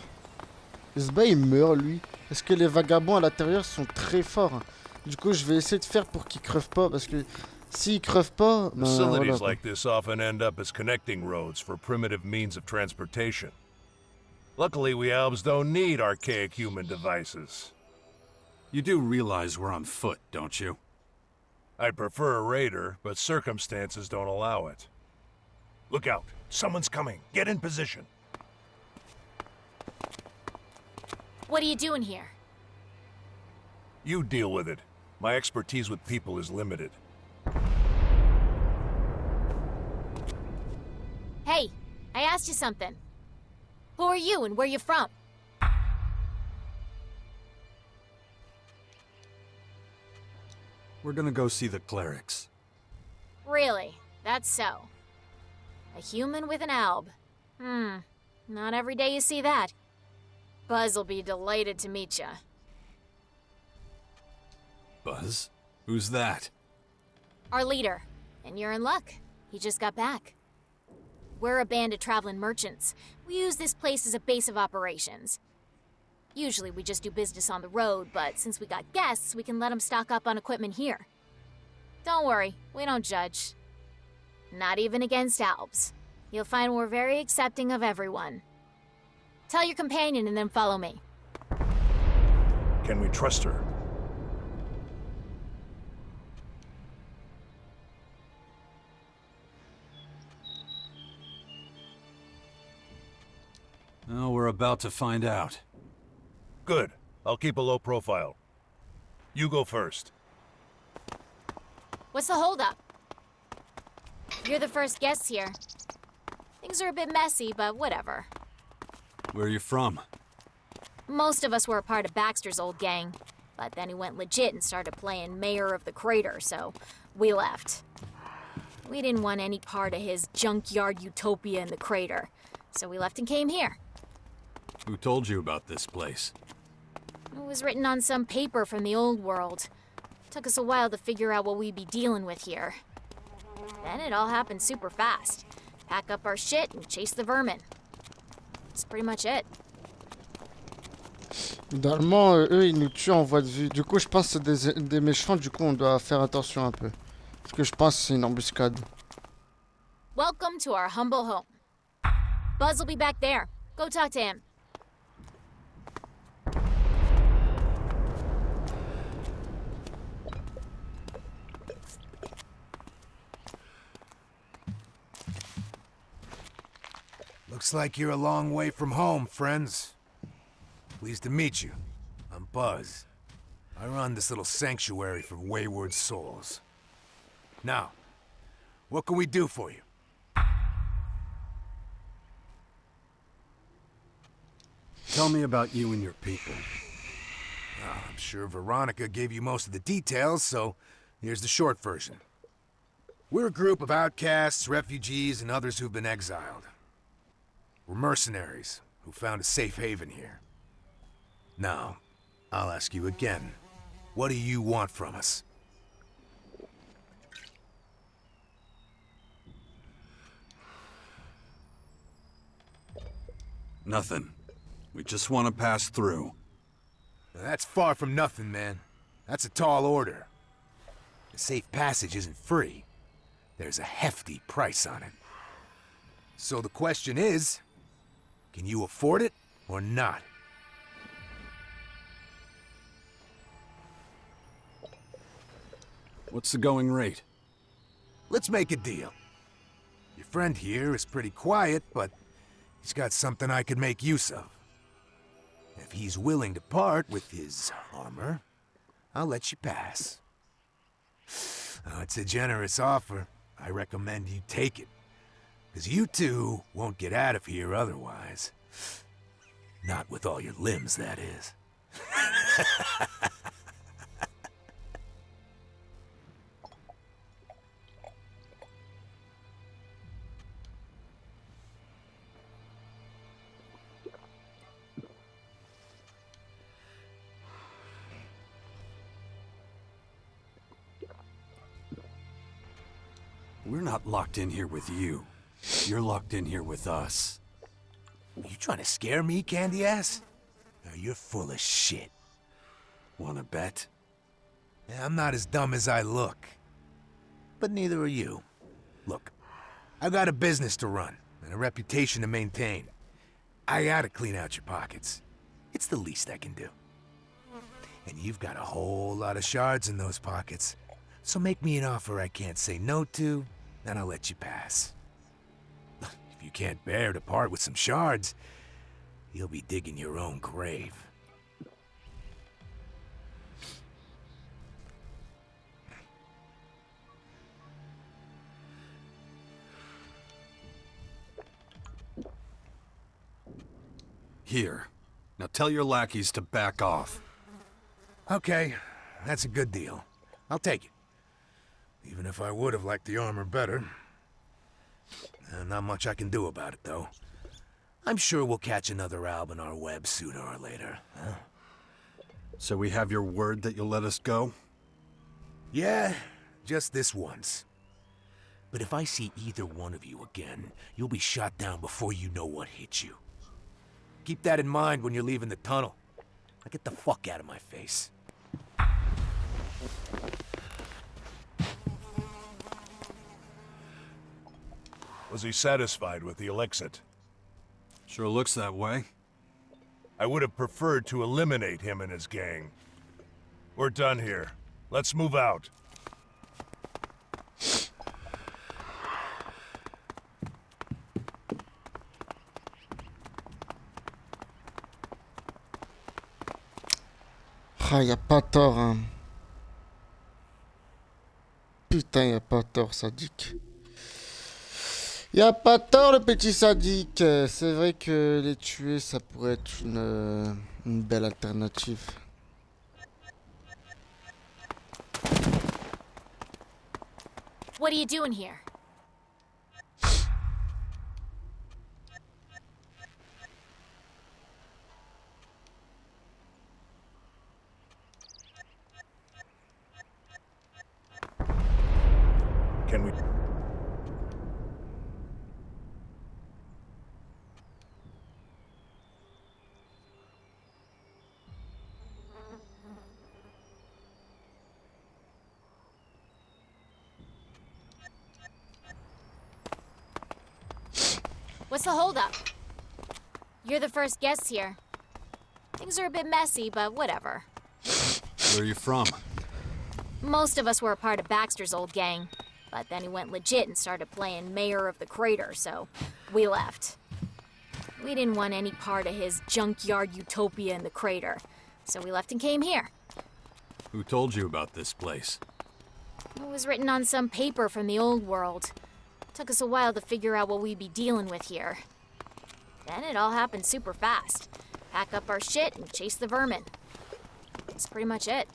Ce gars, il meurt, lui. Est-ce que les vagabonds à l'intérieur sont très forts? Du coup, je vais essayer de faire pour qu'ils crevent pas, parce que s'ils crevent pas, ben Facilities voilà. like this often end up as connecting roads for primitive means of transportation. Luckily, we elves don't need archaic human devices. You do realize we're on foot, don't you? I'd prefer a raider, but circumstances don't allow it. Look out. Someone's coming. Get in position. What are you doing here? You deal with it. My expertise with people is limited. Hey, I asked you something. Who are you and where you from? We're gonna go see the clerics. Really? That's so. A human with an alb. Not every day you see that. Buzz will be delighted to meet ya. Buzz? Who's that? Our leader. And you're in luck. He just got back. We're a band of traveling merchants. We use this place as a base of operations. Usually we just do business on the road, but since we got guests, we can let them stock up on equipment here. Don't worry, we don't judge. Not even against albs. You'll find we're very accepting of everyone. Tell your companion and then follow me. Can we trust her? Oh, we're about to find out. Good. I'll keep a low profile. You go first. What's the holdup? You're the first guests here. Things are a bit messy, but whatever. Where are you from? Most of us were a part of Baxter's old gang, but then he went legit and started playing Mayor of the Crater, so we left. We didn't want any part of his junkyard utopia in the crater, so we left and came here. Who told you about this place? It was written on some paper from the old world. Took us a while to figure out what we'd be dealing with here. Then it all happened super fast. Pack up our shit and chase the vermin. That's pretty much it. Normalement, eux, ils nous tuent en voie de vue. Du coup, je pense que c'est des méchants. Du coup, on doit faire attention un peu. Parce que je pense que c'est une embuscade. Welcome to our humble home. Buzz will be back there. Go talk to him. Looks like you're a long way from home, friends. Pleased to meet you. I'm Buzz. I run this little sanctuary for wayward souls. Now, what can we do for you? Tell me about you and your people. Oh, I'm sure Veronica gave you most of the details, so here's the short version. We're a group of outcasts, refugees, and others who've been exiled. We're mercenaries who found a safe haven here. Now, I'll ask you again. What do you want from us? Nothing. We just want to pass through. Now, that's far from nothing, man. That's a tall order. The safe passage isn't free. There's a hefty price on it. So the question is, can you afford it or not? What's the going rate? Let's make a deal. Your friend here is pretty quiet, but he's got something I could make use of. If he's willing to part with his armor, I'll let you pass. Oh, it's a generous offer. I recommend you take it. Because you two won't get out of here otherwise. Not with all your limbs, that is. We're not locked in here with you. You're locked in here with us. Are you trying to scare me, candy ass? No, you're full of shit. Wanna bet? Yeah, I'm not as dumb as I look. But neither are you. Look, I've got a business to run and a reputation to maintain. I gotta clean out your pockets. It's the least I can do. And you've got a whole lot of shards in those pockets. So make me an offer I can't say no to, and I'll let you pass. If you can't bear to part with some shards, you'll be digging your own grave. Here. Now tell your lackeys to back off. Okay, that's a good deal. I'll take it. Even if I would have liked the armor better. Not much I can do about it, though. I'm sure we'll catch another alb on our web sooner or later. Huh? So we have your word that you'll let us go? Yeah, just this once. But if I see either one of you again, you'll be shot down before you know what hit you. Keep that in mind when you're leaving the tunnel. Now get the fuck out of my face. Was he satisfied with the Elexit? Sure looks that way. I would have preferred to eliminate him and his gang. We're done here. Let's move out. Ah, y a pas tort, hein. Putain, y a pas tort, sadique. Y a pas tort, le petit sadique. C'est vrai que les tuer, ça pourrait être une belle alternative. What are you doing here? Can we... What's the holdup? You're the first guests here. Things are a bit messy, but whatever. Where are you from? Most of us were a part of Baxter's old gang, but then he went legit and started playing Mayor of the Crater, so we left. We didn't want any part of his junkyard utopia in the crater, so we left and came here. Who told you about this place? It was written on some paper from the old world. Took us a while to figure out what we'd be dealing with here. Then it all happened super fast. pack up our shit, and chase the vermin. That's pretty much it.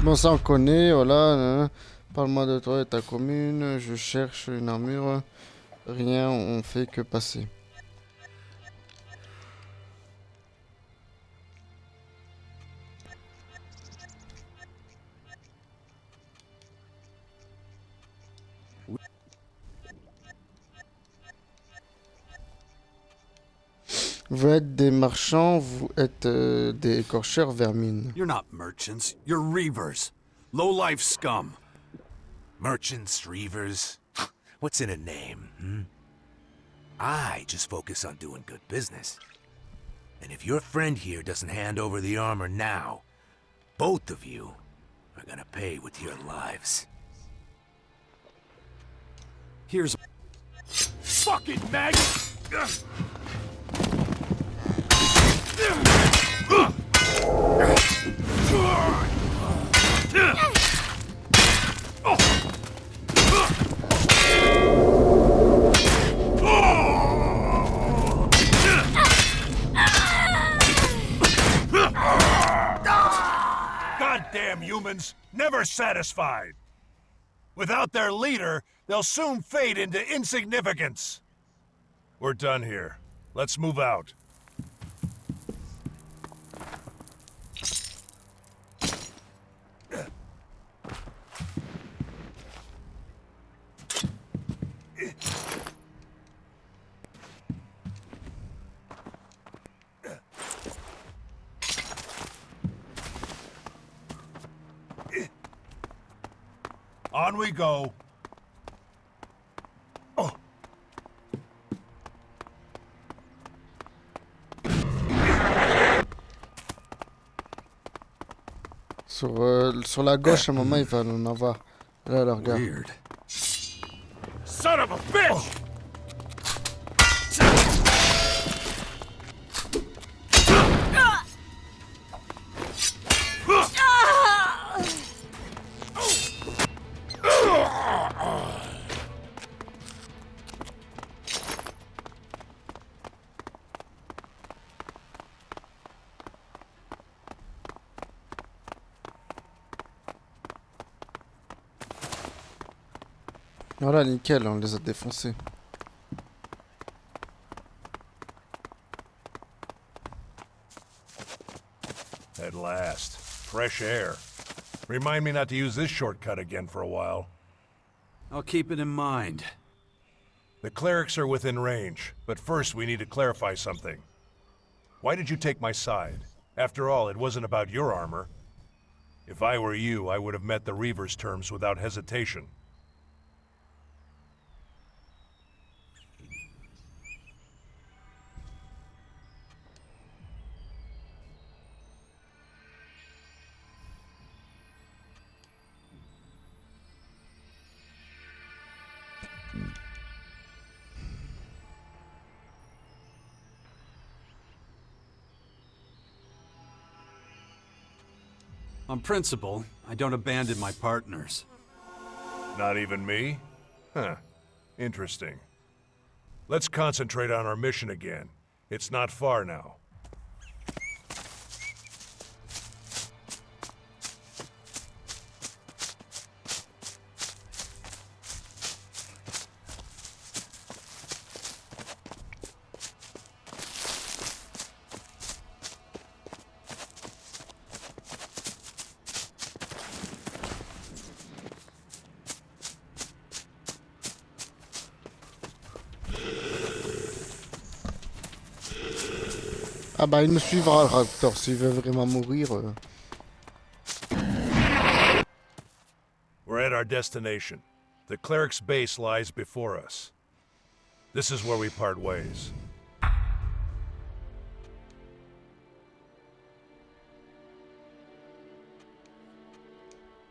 Bon, ça on connaît, voilà. Parle-moi de toi et ta commune. Je cherche une armure. Rien, on fait que passer. Vous êtes des marchands, vous êtes des écorcheurs vermines. You're not merchants, you're reavers. Low-life scum. Merchants, reavers. What's in a name, hmm? I just focus on doing good business. And if your friend here doesn't hand over the armor now, both of you are gonna pay with your lives. Here's... Fucking maggot! Goddamn humans, never satisfied. Without their leader, they'll soon fade into insignificance. We're done here. Let's move out. On we go. Sur la gauche, à un moment, il va en avoir. Là, là, regarde. Weird. Son of a bitch! Voilà, nickel, on les a défoncés. At last. Fresh air. Remind me not to use this shortcut again for a while. I'll keep it in mind. The clerics are within range, but first we need to clarify something. Why did you take my side? After all, it wasn't about your armor. If I were you, I would have met the Reaver's terms without hesitation. On principle, I don't abandon my partners. Not even me? Huh. Interesting. Let's concentrate on our mission again. It's not far now. Ah bah il me suivra le raptor s'il veut vraiment mourir. We're at our destination. The cleric's base lies before us. This is where we part ways.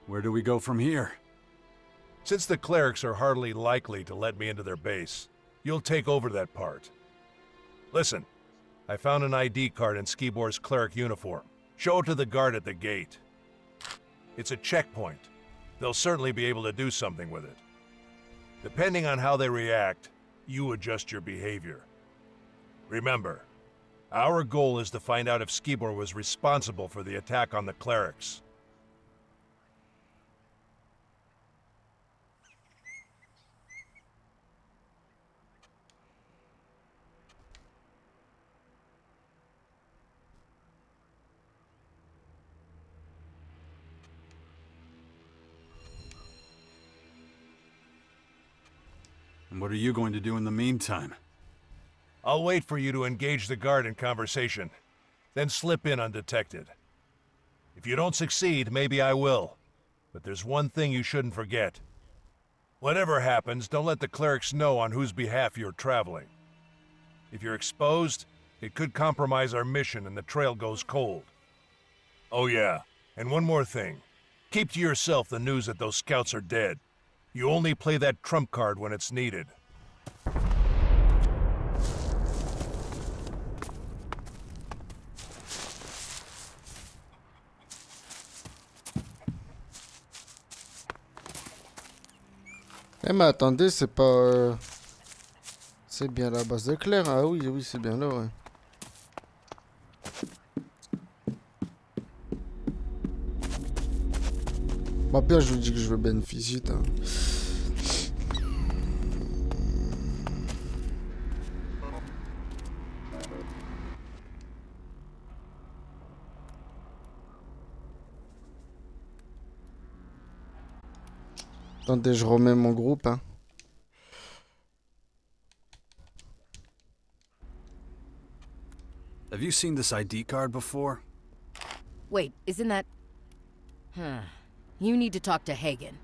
Where do we go from here? Since the clerics are hardly likely to let me into their base, you'll take over that part. Listen, I found an ID card in Skibor's cleric uniform. Show it to the guard at the gate. It's a checkpoint. They'll certainly be able to do something with it. Depending on how they react, you adjust your behavior. Remember, our goal is to find out if Skibor was responsible for the attack on the clerics. And what are you going to do in the meantime? I'll wait for you to engage the guard in conversation, then slip in undetected. If you don't succeed, maybe I will. But there's one thing you shouldn't forget. Whatever happens, don't let the clerics know on whose behalf you're traveling. If you're exposed, it could compromise our mission and the trail goes cold. Oh yeah, and one more thing. Keep to yourself the news that those scouts are dead. You only play that trump card when it's needed. Eh mais attendez, c'est pas... C'est bien la base de Claire. Ah oui, oui, c'est bien là, ouais. Bon, pire, je vous dis que je veux bien une visite. Hein. Attendez, je remets mon groupe. Hein. Have you seen this ID card before? Wait, isn't that... You need to talk to Hagen.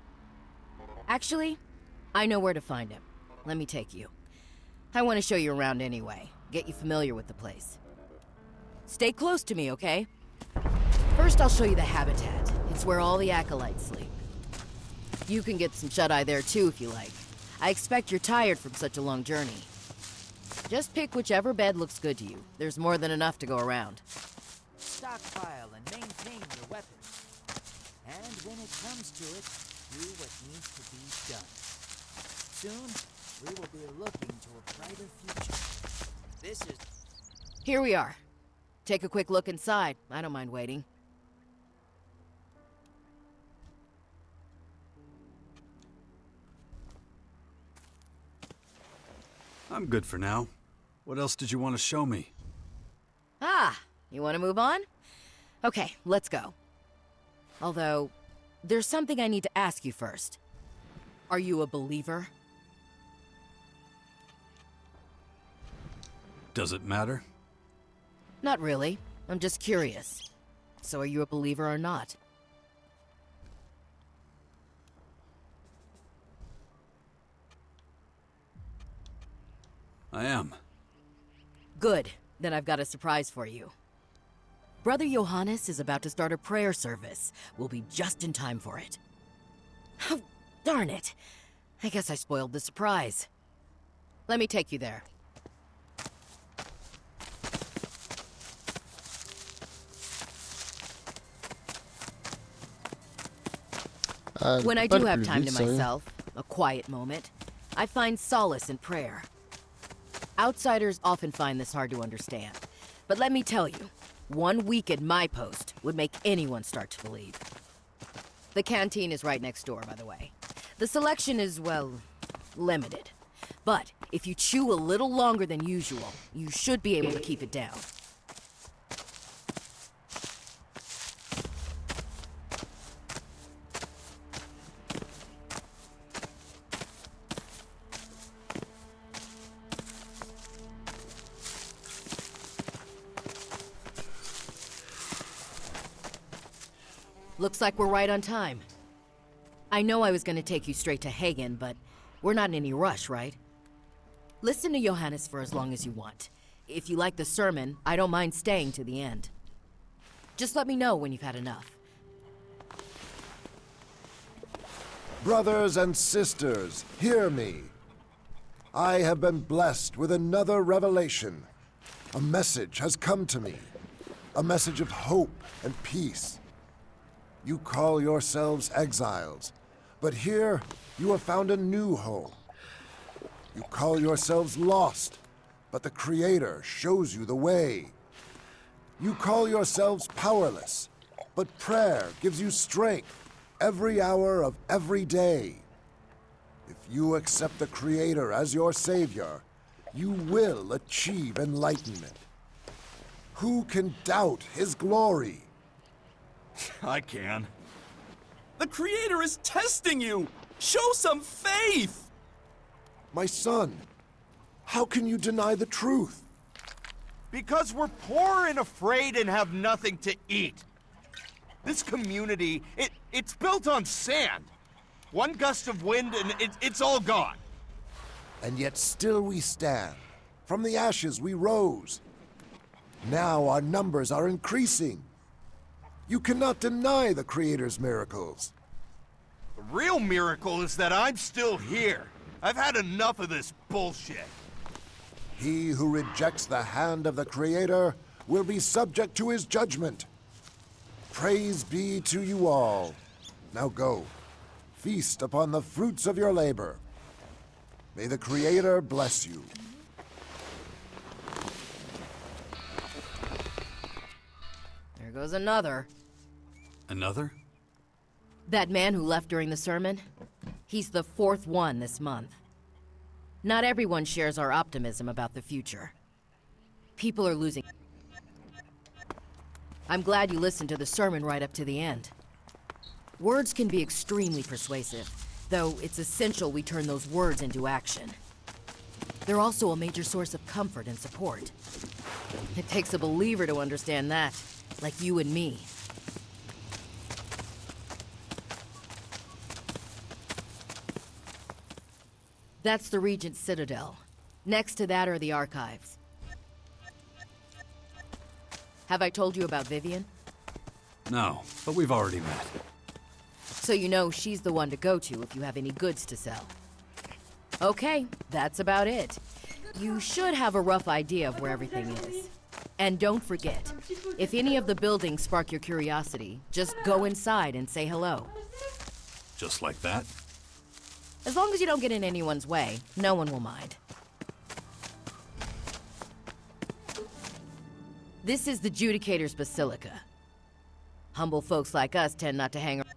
Actually, I know where to find him. Let me take you. I want to show you around anyway. Get you familiar with the place. Stay close to me, okay? First, I'll show you the habitat. It's where all the acolytes sleep. You can get some shut-eye there too if you like. I expect you're tired from such a long journey. Just pick whichever bed looks good to you. There's more than enough to go around. Stockpile and maintain your weapons. And when it comes to it, do what needs to be done. Soon, we will be looking to a brighter future. This is... Here we are. Take a quick look inside. I don't mind waiting. I'm good for now. What else did you want to show me? Ah, you want to move on? Okay, let's go. Although, there's something I need to ask you first. Are you a believer? Does it matter? Not really. I'm just curious. So are you a believer or not? I am. Good. Then I've got a surprise for you. Brother Johannes is about to start a prayer service. We'll be just in time for it. Oh, darn it. I guess I spoiled the surprise. Let me take you there. When I do have time to myself, a quiet moment, I find solace in prayer. Outsiders often find this hard to understand. But let me tell you, 1 week at my post would make anyone start to believe. The canteen is right next door, by the way. The selection is, well, limited. But if you chew a little longer than usual, you should be able to keep it down. Looks like we're right on time. I know I was gonna take you straight to Hagen, but we're not in any rush, right? Listen to Johannes for as long as you want. If you like the sermon, I don't mind staying to the end. Just let me know when you've had enough. Brothers and sisters, hear me. I have been blessed with another revelation. A message has come to me. A message of hope and peace. You call yourselves exiles, but here you have found a new home. You call yourselves lost, but the Creator shows you the way. You call yourselves powerless, but prayer gives you strength every hour of every day. If you accept the Creator as your Savior, you will achieve enlightenment. Who can doubt His glory? I can. The Creator is testing you! Show some faith! My son, how can you deny the truth? Because we're poor and afraid and have nothing to eat. This community, it's built on sand. One gust of wind and it's all gone. And yet still we stand. From the ashes we rose. Now our numbers are increasing. You cannot deny the Creator's miracles. The real miracle is that I'm still here. I've had enough of this bullshit. He who rejects the hand of the Creator will be subject to His judgment. Praise be to you all. Now go. Feast upon the fruits of your labor. May the Creator bless you. There goes another. Another? That man who left during the sermon? He's the fourth one this month. Not everyone shares our optimism about the future. People are losing. I'm glad you listened to the sermon right up to the end. Words can be extremely persuasive, though it's essential we turn those words into action. They're also a major source of comfort and support. It takes a believer to understand that, like you and me. That's the Regent's Citadel. Next to that are the archives. Have I told you about Vivian? No, but we've already met. So you know she's the one to go to if you have any goods to sell. Okay, that's about it. You should have a rough idea of where everything is. And don't forget, if any of the buildings spark your curiosity, just go inside and say hello. Just like that? As long as you don't get in anyone's way, no one will mind. This is the Judicator's Basilica. Humble folks like us tend not to hang around.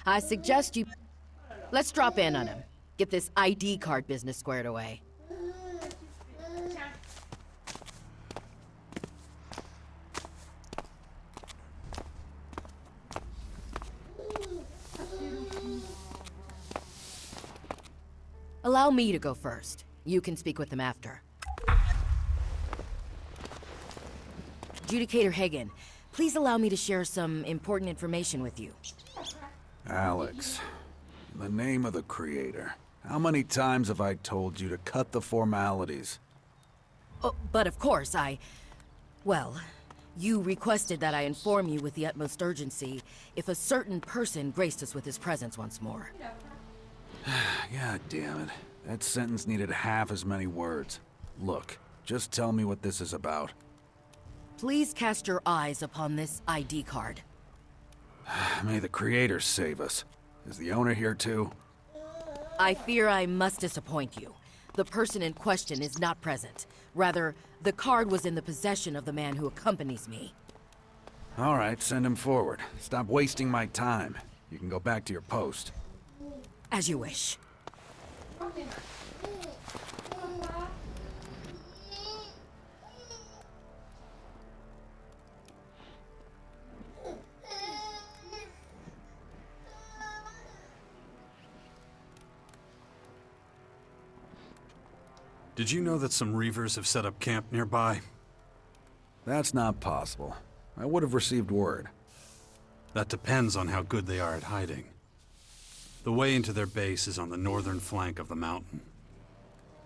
I suggest you... Let's drop in on him. Get this ID card business squared away. Allow me to go first. You can speak with them after. Judicator Hagen, please allow me to share some important information with you. Alex, in the name of the Creator, how many times have I told you to cut the formalities? Oh, but of course, well, you requested that I inform you with the utmost urgency if a certain person graced us with his presence once more. God damn it. That sentence needed half as many words. Look, just tell me what this is about. Please cast your eyes upon this ID card. May the Creator save us. Is the owner here too? I fear I must disappoint you. The person in question is not present. Rather, the card was in the possession of the man who accompanies me. All right, send him forward. Stop wasting my time. You can go back to your post. As you wish. Did you know that some Reavers have set up camp nearby? That's not possible. I would have received word. That depends on how good they are at hiding. The way into their base is on the northern flank of the mountain.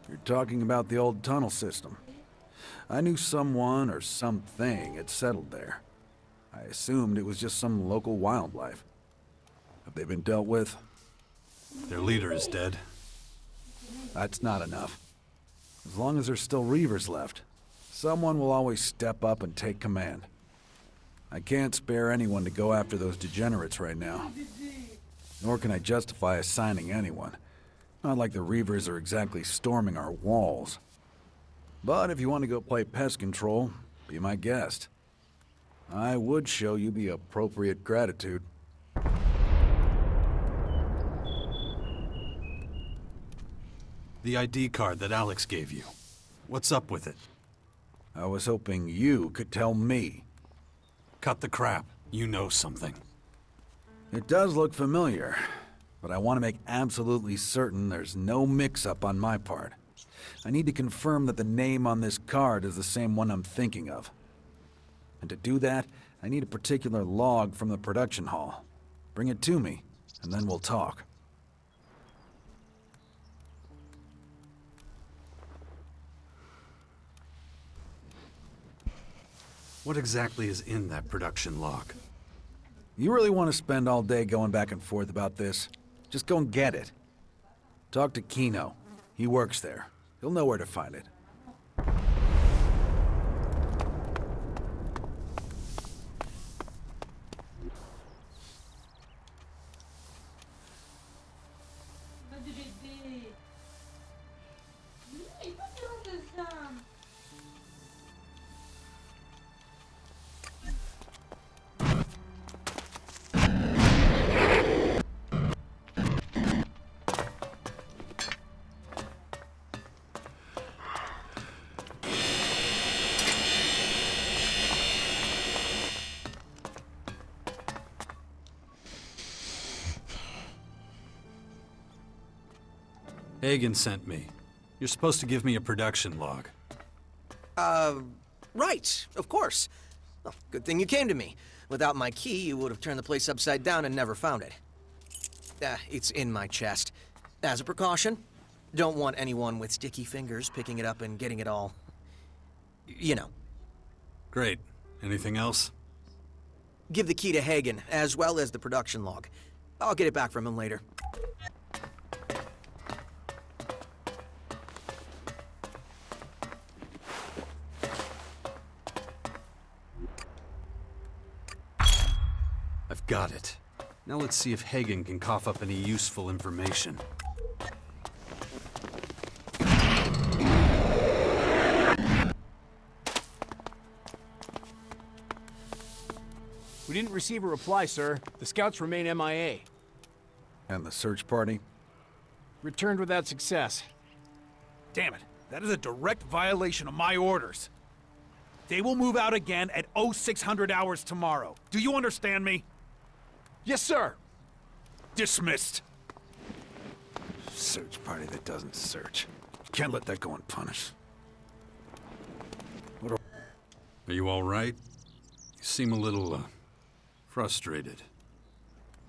You're talking about the old tunnel system. I knew someone or something had settled there. I assumed it was just some local wildlife. Have they been dealt with? Their leader is dead. That's not enough. As long as there's still Reavers left, Someone will always step up and take command. I can't spare anyone to go after those degenerates right now. Nor can I justify assigning anyone. Not like the Reavers are exactly storming our walls. But if you want to go play pest control, be my guest. I would show you the appropriate gratitude. The ID card that Alex gave you. What's up with it? I was hoping you could tell me. Cut the crap. You know something. It does look familiar, but I want to make absolutely certain there's no mix-up on my part. I need to confirm that the name on this card is the same one I'm thinking of. And to do that, I need a particular log from the production hall. Bring it to me, and then we'll talk. What exactly is in that production log? You really want to spend all day going back and forth about this? Just go and get it. Talk to Kino. He works there. He'll know where to find it. Hadi bebe. Il faut faire de ça. Hagen sent me. You're supposed to give me a production log. Right, of course. Well, good thing you came to me. Without my key, you would have turned the place upside down and never found it. It's in my chest. As a precaution, don't want anyone with sticky fingers picking it up and getting it all... you know. Great. Anything else? Give the key to Hagen, as well as the production log. I'll get it back from him later. I've got it. Now let's see if Hagen can cough up any useful information. We didn't receive a reply, sir. The scouts remain MIA. And the search party? Returned without success. Damn it. That is a direct violation of my orders. They will move out again at 0600 hours tomorrow. Do you understand me? Yes, sir. Dismissed. Search party that doesn't search. Can't let that go unpunished. Are you all right? You seem a little, frustrated.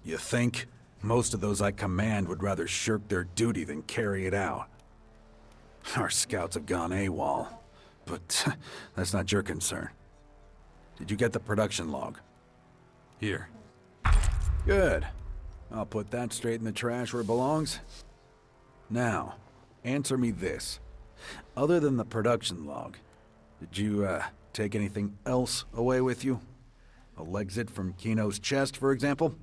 You think? Most of those I command would rather shirk their duty than carry it out. Our scouts have gone AWOL, but that's not your concern. Did you get the production log? Here. Good. I'll put that straight in the trash where it belongs. Now, answer me this. Other than the production log, did you, take anything else away with you? A Lexit from Kino's chest, for example?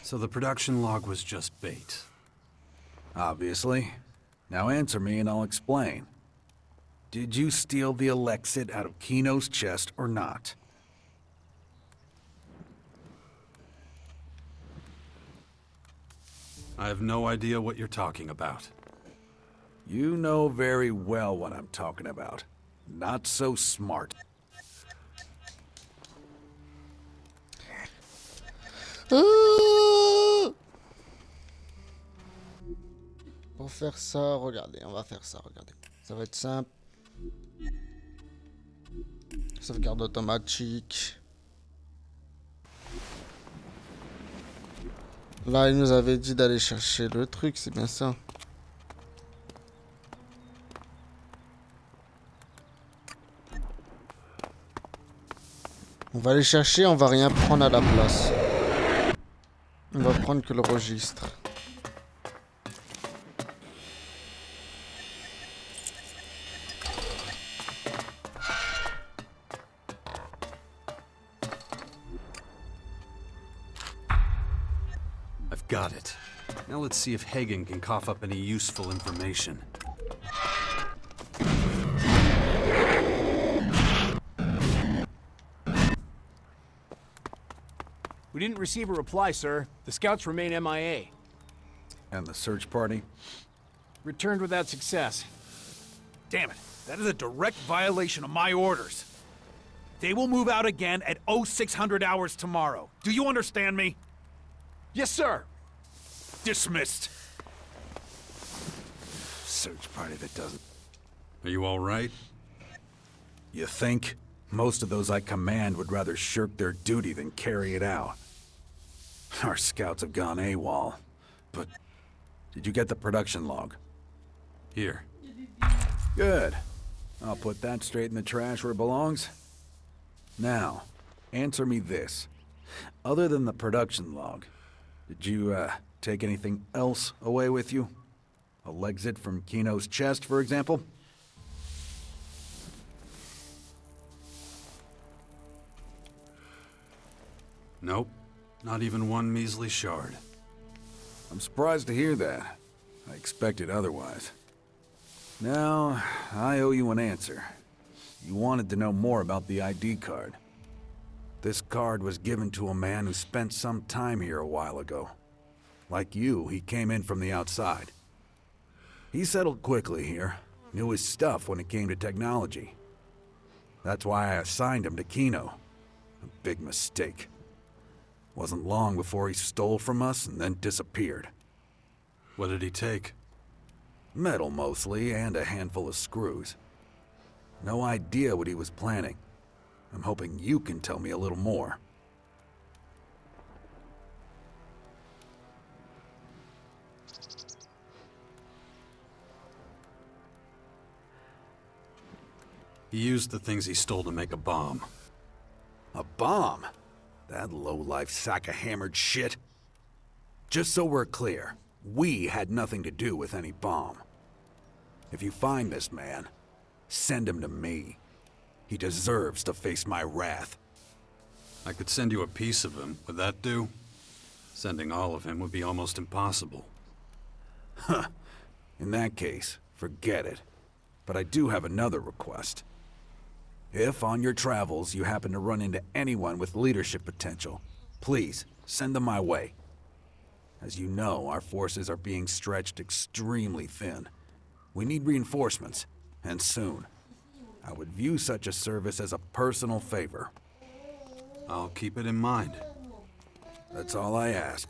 So the production log was just bait. Obviously. Now answer me and I'll explain. Did you steal the Elexit out of Kino's chest or not? I have no idea what you're talking about. You know very well what I'm talking about. Not so smart. pour faire ça, regardez, on va faire ça, regardez. Ça va être simple. Sauvegarde automatique. Là, il nous avait dit d'aller chercher le truc, c'est bien ça. On va aller chercher, on va rien prendre à la place. On va prendre que le registre. I've got it. Now let's see if Hagen can cough up any useful information. We didn't receive a reply, sir. The scouts remain MIA. And the search party? Returned without success. Damn it. That is a direct violation of my orders. They will move out again at 0600 hours tomorrow. Do you understand me? Yes, sir. Dismissed. Search party that doesn't... Are you all right? You think? Most of those I command would rather shirk their duty than carry it out. Our scouts have gone AWOL. But did you get the production log? Here. Good. I'll put that straight in the trash where it belongs. Now, answer me this. Other than the production log, did you, take anything else away with you? A Lexit from Kino's chest, for example? Nope. Not even one measly shard. I'm surprised to hear that. I expected otherwise. Now, I owe you an answer. You wanted to know more about the ID card. This card was given to a man who spent some time here a while ago. Like you, he came in from the outside. He settled quickly here, knew his stuff when it came to technology. That's why I assigned him to Kino. A big mistake. Wasn't long before he stole from us and then disappeared. What did he take? Metal mostly, and a handful of screws. No idea what he was planning. I'm hoping you can tell me a little more. He used the things he stole to make a bomb. A bomb? That low-life sack of hammered shit. Just so we're clear, we had nothing to do with any bomb. If you find this man, send him to me. He deserves to face my wrath. I could send you a piece of him. Would that do? Sending all of him would be almost impossible. Huh. In that case, forget it. But I do have another request. If on your travels you happen to run into anyone with leadership potential, please send them my way. As you know, our forces are being stretched extremely thin. We need reinforcements, and soon. I would view such a service as a personal favor. I'll keep it in mind. That's all I ask.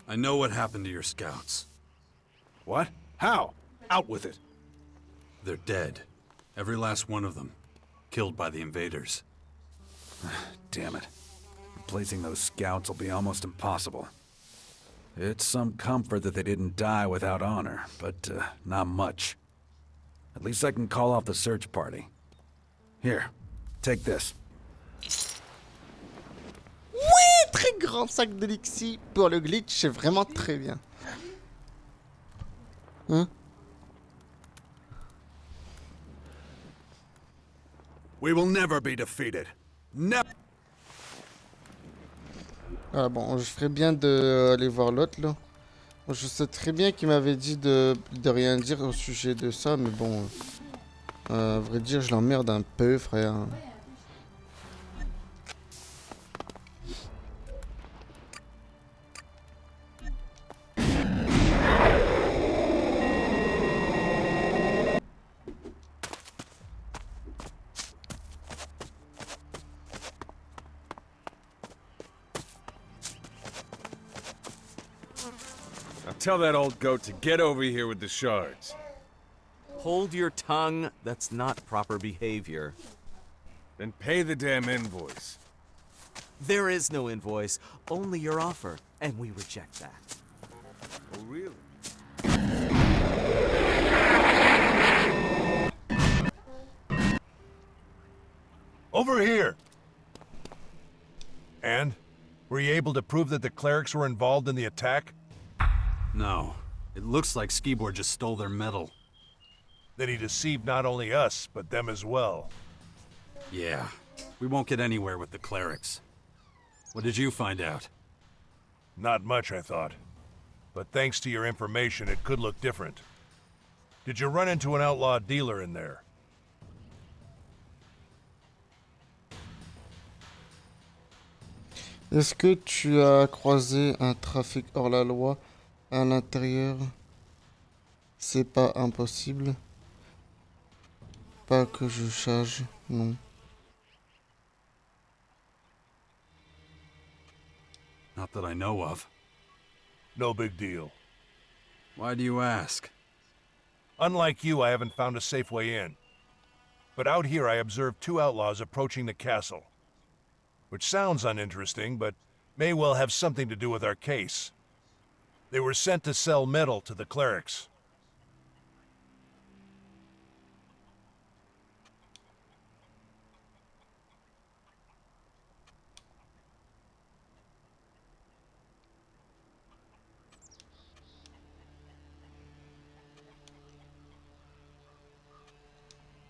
I know what happened to your scouts. What? How? Out with it. They're dead. Every last one of them. Killed by the invaders. Damn it. Replacing those scouts will be almost impossible. It's some comfort that they didn't die without honor, but not much. At least I can call off the search party. Here, take this. Oui, très grand sac d'élixir pour le glitch, c'est vraiment très bien. Hein? We will never be defeated. Never. Ah bon, je ferais bien d'aller voir l'autre là. Je sais très bien qu'il m'avait dit de rien dire au sujet de ça, mais bon, à vrai dire, je l'emmerde un peu, frère. tell that old goat to get over here with the shards. Hold your tongue. That's not proper behavior. Then pay the damn invoice. There is no invoice, only your offer, and we reject that. Oh, really? Over here! And? Were you able to prove that the clerics were involved in the attack? No. It looks like Skibor just stole their metal. Then he deceived not only us, but them as well. Yeah. We won't get anywhere with the clerics. What did you find out? Not much, I thought. But thanks to your information, it could look different. Did you run into an outlaw dealer in there? Est-ce que tu as croisé un trafic hors la loi à l'intérieur? C'est pas impossible. Pas que je sache, non. Not that I know of. No big deal. Why do you ask? Unlike you, I haven't found a safe way in. But out here I observed two outlaws approaching the castle. Which sounds uninteresting, but may well have something to do with our case. They were sent to sell metal to the clerics.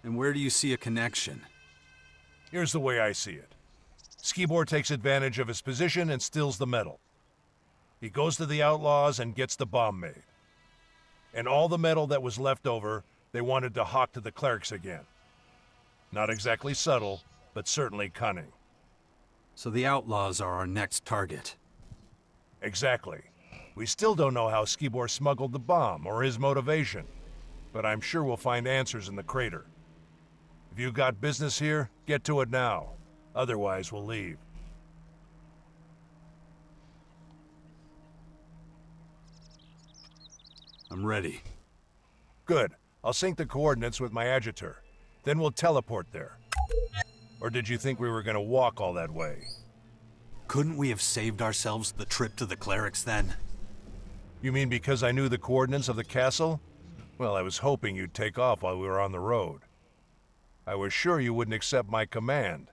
And where do you see a connection? Here's the way I see it. Skibor takes advantage of his position and steals the metal. He goes to the outlaws and gets the bomb made. And all the metal that was left over, they wanted to hawk to the clerics again. Not exactly subtle, but certainly cunning. So the outlaws are our next target. Exactly. We still don't know how Skibor smuggled the bomb or his motivation, but I'm sure we'll find answers in the crater. If you got business here, get to it now. Otherwise, we'll leave. I'm ready. Good. I'll sync the coordinates with my adjutor. Then we'll teleport there. Or did you think we were gonna walk all that way? Couldn't we have saved ourselves the trip to the clerics then? You mean because I knew the coordinates of the castle? Well, I was hoping you'd take off while we were on the road. I was sure you wouldn't accept my command.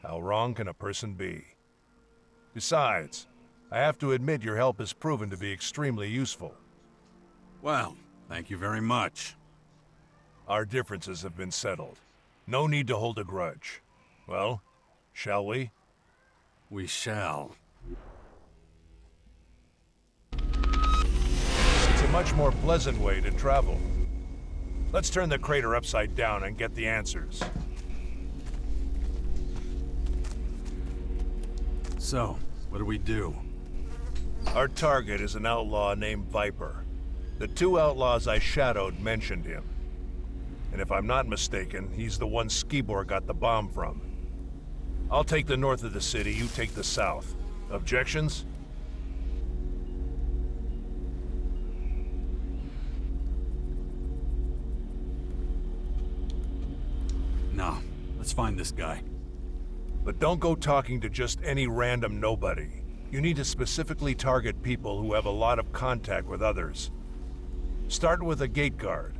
How wrong can a person be? Besides, I have to admit your help has proven to be extremely useful. Well, thank you very much. Our differences have been settled. No need to hold a grudge. Well, shall we? We shall. It's a much more pleasant way to travel. Let's turn the crater upside down and get the answers. So, what do we do? Our target is an outlaw named Viper. The two outlaws I shadowed mentioned him. And if I'm not mistaken, he's the one Skibor got the bomb from. I'll take the north of the city, you take the south. Objections? No. Let's find this guy. But don't go talking to just any random nobody. You need to specifically target people who have a lot of contact with others. Start with a gate guard.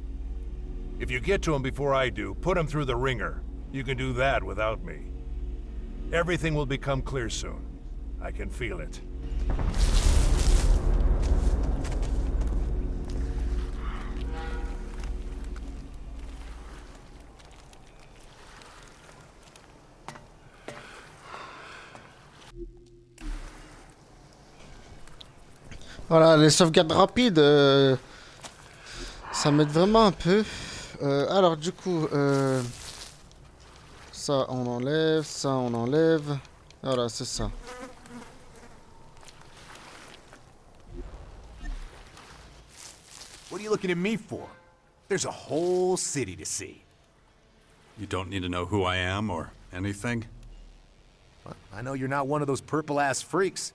If you get to him before I do, put him through the ringer. You can do that without me. Everything will become clear soon. I can feel it. Voilà, les sauvegardes rapides, ça m'aide vraiment un peu. Alors du coup, ça on enlève. Voilà, c'est ça. What are you looking at me for? There's a whole city to see. You don't need to know who I am or anything? I know you're not one of those purple-ass freaks.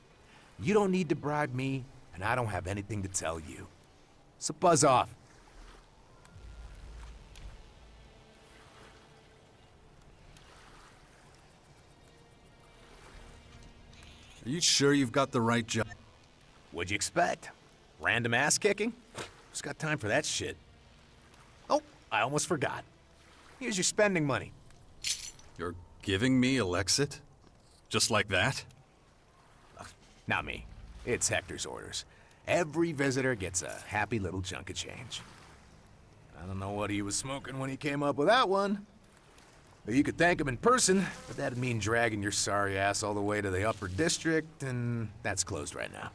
You don't need to bribe me, and I don't have anything to tell you. So buzz off. Are you sure you've got the right job? What'd you expect? Random ass kicking? Who's got time for that shit? Oh, I almost forgot. Here's your spending money. You're giving me Elexit? Just like that? Not me. It's Hector's orders. Every visitor gets a happy little chunk of change. I don't know what he was smoking when he came up with that one. But you could thank him in person, but that'd mean dragging your sorry ass all the way to the upper district, and that's closed right now.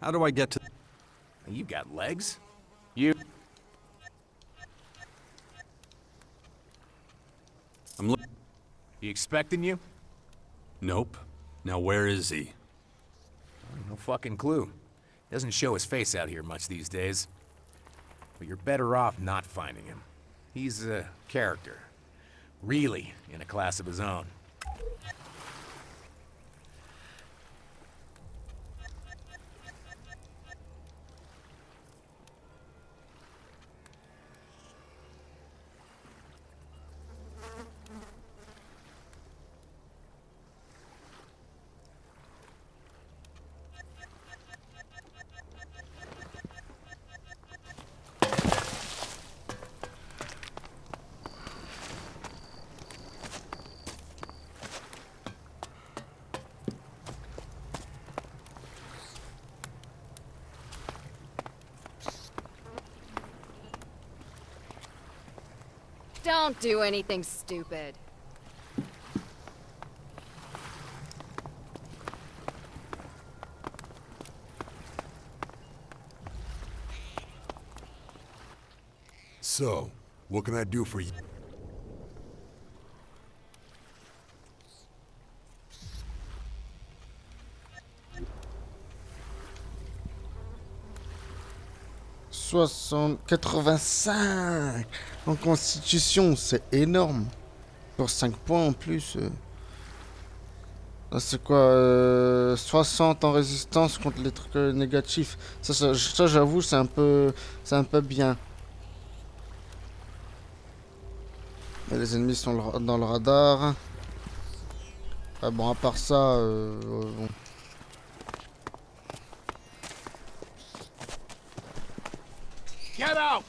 How do I get to... You got legs? You... He expecting you? Nope. Now where is he? No fucking clue. Doesn't show his face out here much these days. But you're better off not finding him. He's a character. Really in a class of his own. Don't do anything stupid. So, what can I do for you? « 85 en constitution, c'est énorme. Pour 5 points en plus. Là, c'est quoi 60 en résistance contre les trucs négatifs. Ça j'avoue, c'est un peu bien. Et les ennemis sont dans le radar. Ah bon, à part ça, bon. Get out!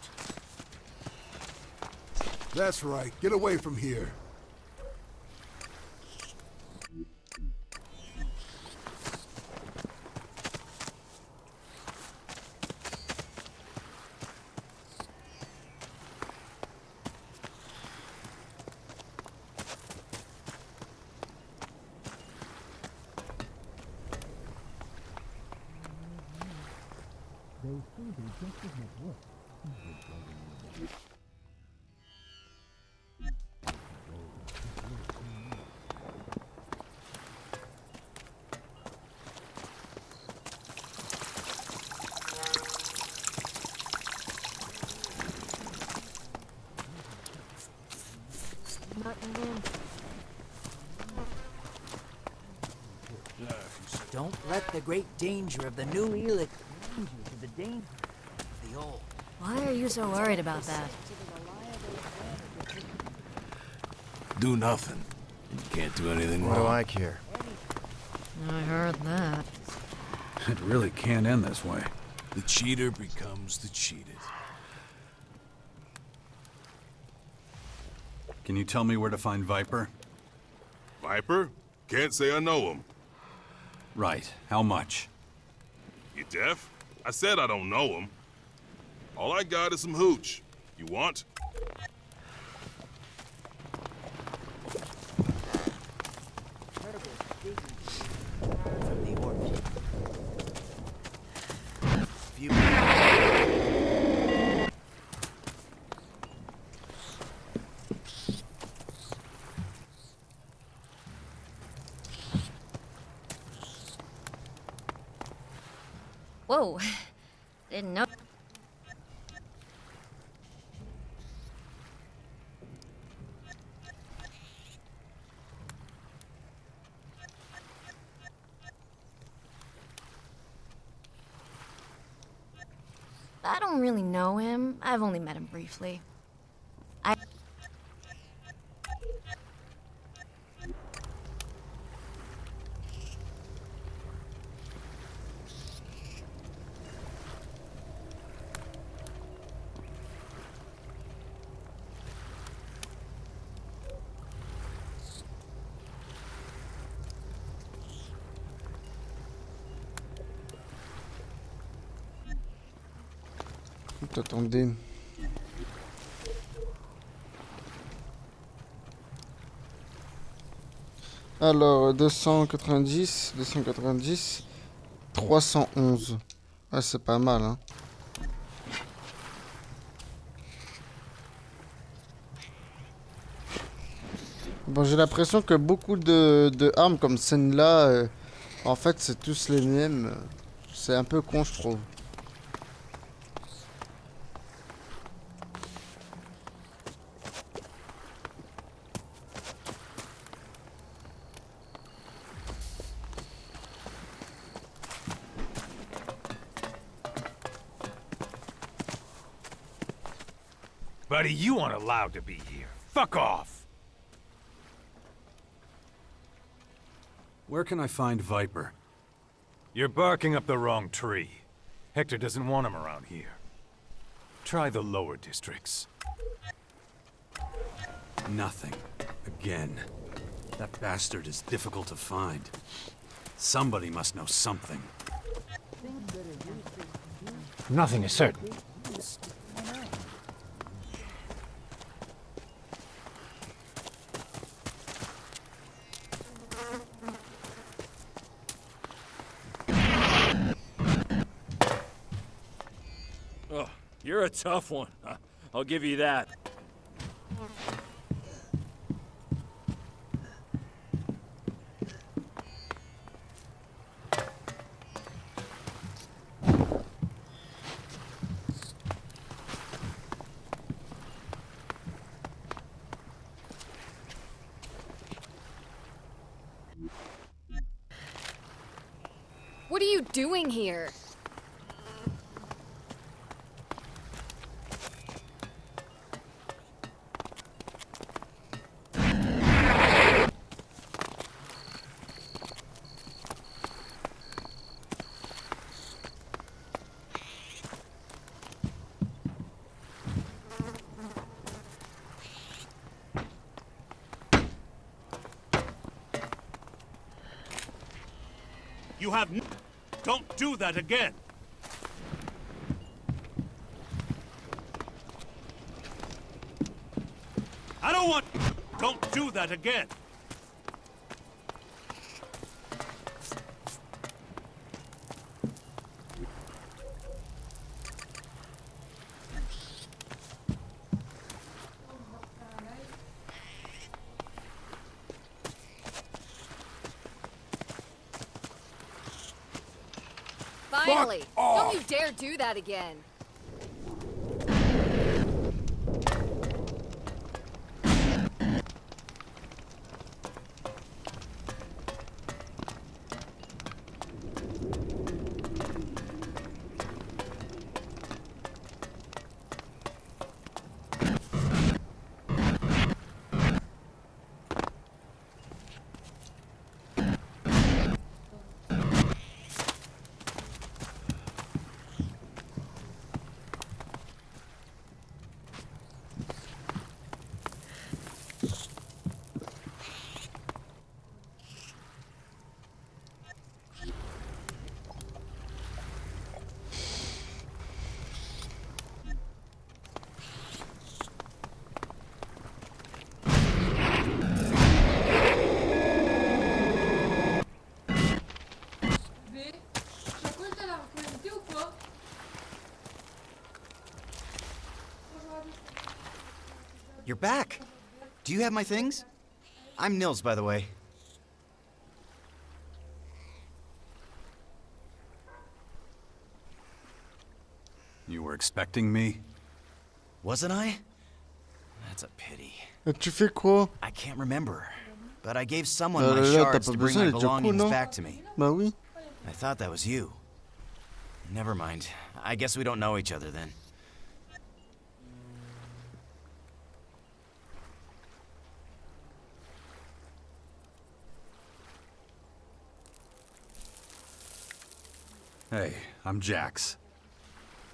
That's right. Get away from here. Don't let the great danger of the new Elex bring you to the danger of the old. Why are you so worried about that? Do nothing. You can't do anything What do wrong. I care? I heard that. It really can't end this way. The cheater becomes the cheated. Can you tell me where to find Viper? Viper? Can't say I know him. Right. How much? You deaf? I said I don't know him. All I got is some hooch. You want? From the orbit. Whoa. Didn't know. I don't really know him. I've only met him briefly. I... Attendez. Alors, 290, 311. Ah, c'est pas mal, hein. Bon, j'ai l'impression que beaucoup de armes comme celle-là, en fait, c'est tous les mêmes. C'est un peu con, je trouve. Buddy, you aren't allowed to be here. Fuck off! Where can I find Viper? You're barking up the wrong tree. Hector doesn't want him around here. Try the lower districts. Nothing. Again. That bastard is difficult to find. Somebody must know something. Nothing is certain. Oh, you're a tough one. I'll give you that. What are you doing here? You have Don't do that again! I don't want... Don't do that again! Finally! Don't you dare do that again! You're back. Do you have my things? I'm Nils, by the way. You were expecting me? Wasn't I? That's a pity. Et tu fais quoi? I can't remember, but I gave someone my Là, shards t'as to pas bring besoin, my il est déjà cool, belongings non? back to me. Bah oui. I thought that was you. Never mind. I guess we don't know each other then. Hey, I'm Jax.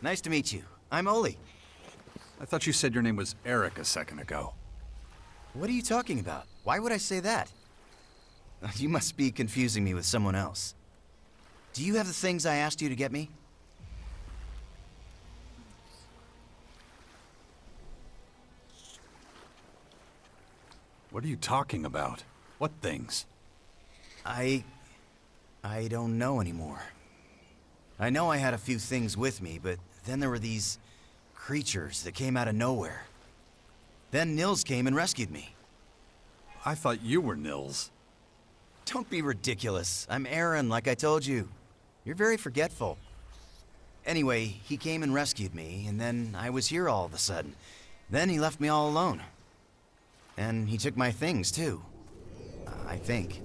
Nice to meet you. I'm Oli. I thought you said your name was Eric a second ago. What are you talking about? Why would I say that? You must be confusing me with someone else. Do you have the things I asked you to get me? What are you talking about? What things? I don't know anymore. I know I had a few things with me, but then there were these creatures that came out of nowhere. Then Nils came and rescued me. I thought you were Nils. Don't be ridiculous. I'm Aaron, like I told you. You're very forgetful. Anyway, he came and rescued me, and then I was here all of a sudden. Then he left me all alone. And he took my things, too. I think.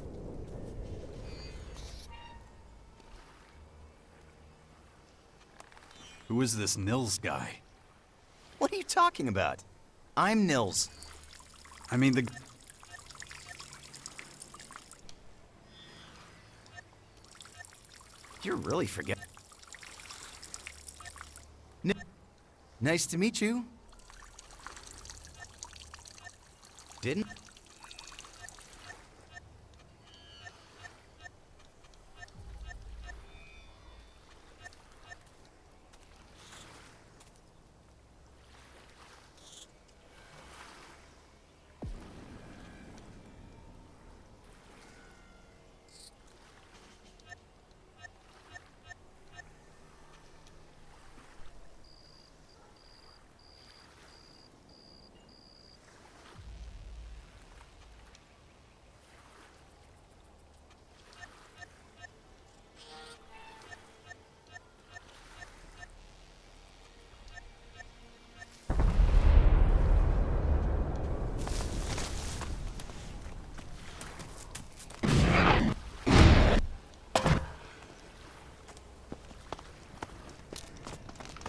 Who is this Nils guy? What are you talking about? I'm Nils. I mean the... You're really forget. Nice to meet you. Didn't?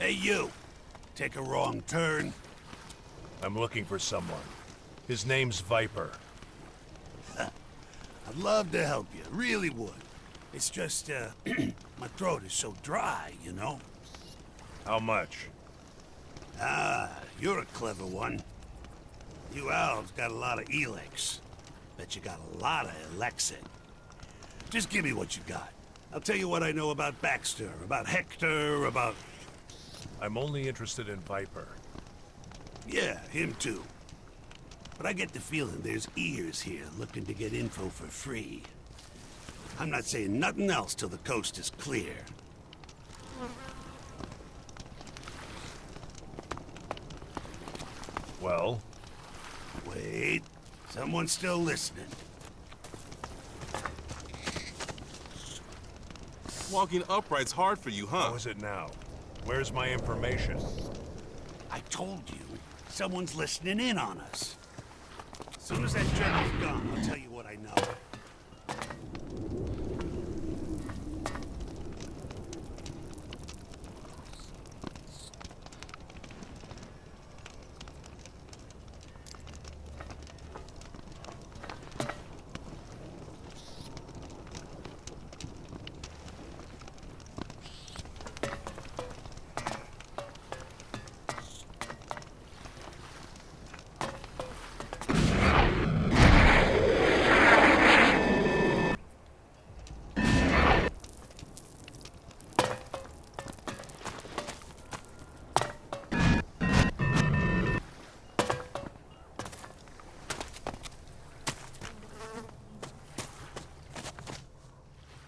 Hey, you. Take a wrong turn. I'm looking for someone. His name's Viper. I'd love to help you, really would. It's just, my throat is so dry, you know? How much? Ah, you're a clever one. You elves got a lot of Elex. Bet you got a lot of Elexit. Just give me what you got. I'll tell you what I know about Baxter, about Hector, about... I'm only interested in Viper. Yeah, him too. But I get the feeling there's ears here looking to get info for free. I'm not saying nothing else till the coast is clear. Well? Wait. Someone's still listening. Walking upright's hard for you, huh? How is it now? Where's my information? I told you, someone's listening in on us. As soon as that jerk is gone, I'll tell you what I know.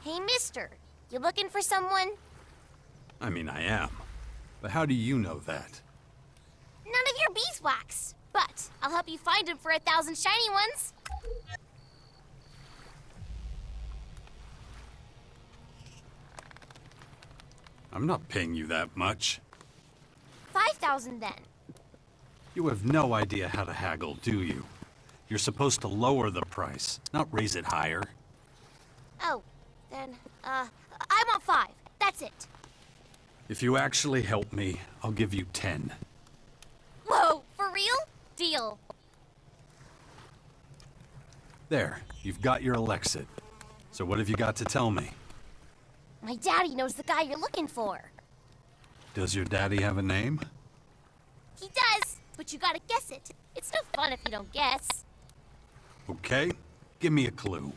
Hey, mister. You looking for someone? I mean, I am. But how do you know that? None of your beeswax. But I'll help you find him for 1,000 shiny ones. I'm not paying you that much. 5,000 then. You have no idea how to haggle, do you? You're supposed to lower the price, not raise it higher. Oh, then, I want 5. That's it. If you actually help me, I'll give you 10. Whoa, for real? Deal. There, you've got your Alexit. So what have you got to tell me? My daddy knows the guy you're looking for. Does your daddy have a name? He does, but you gotta guess it. It's no fun if you don't guess. Okay, give me a clue.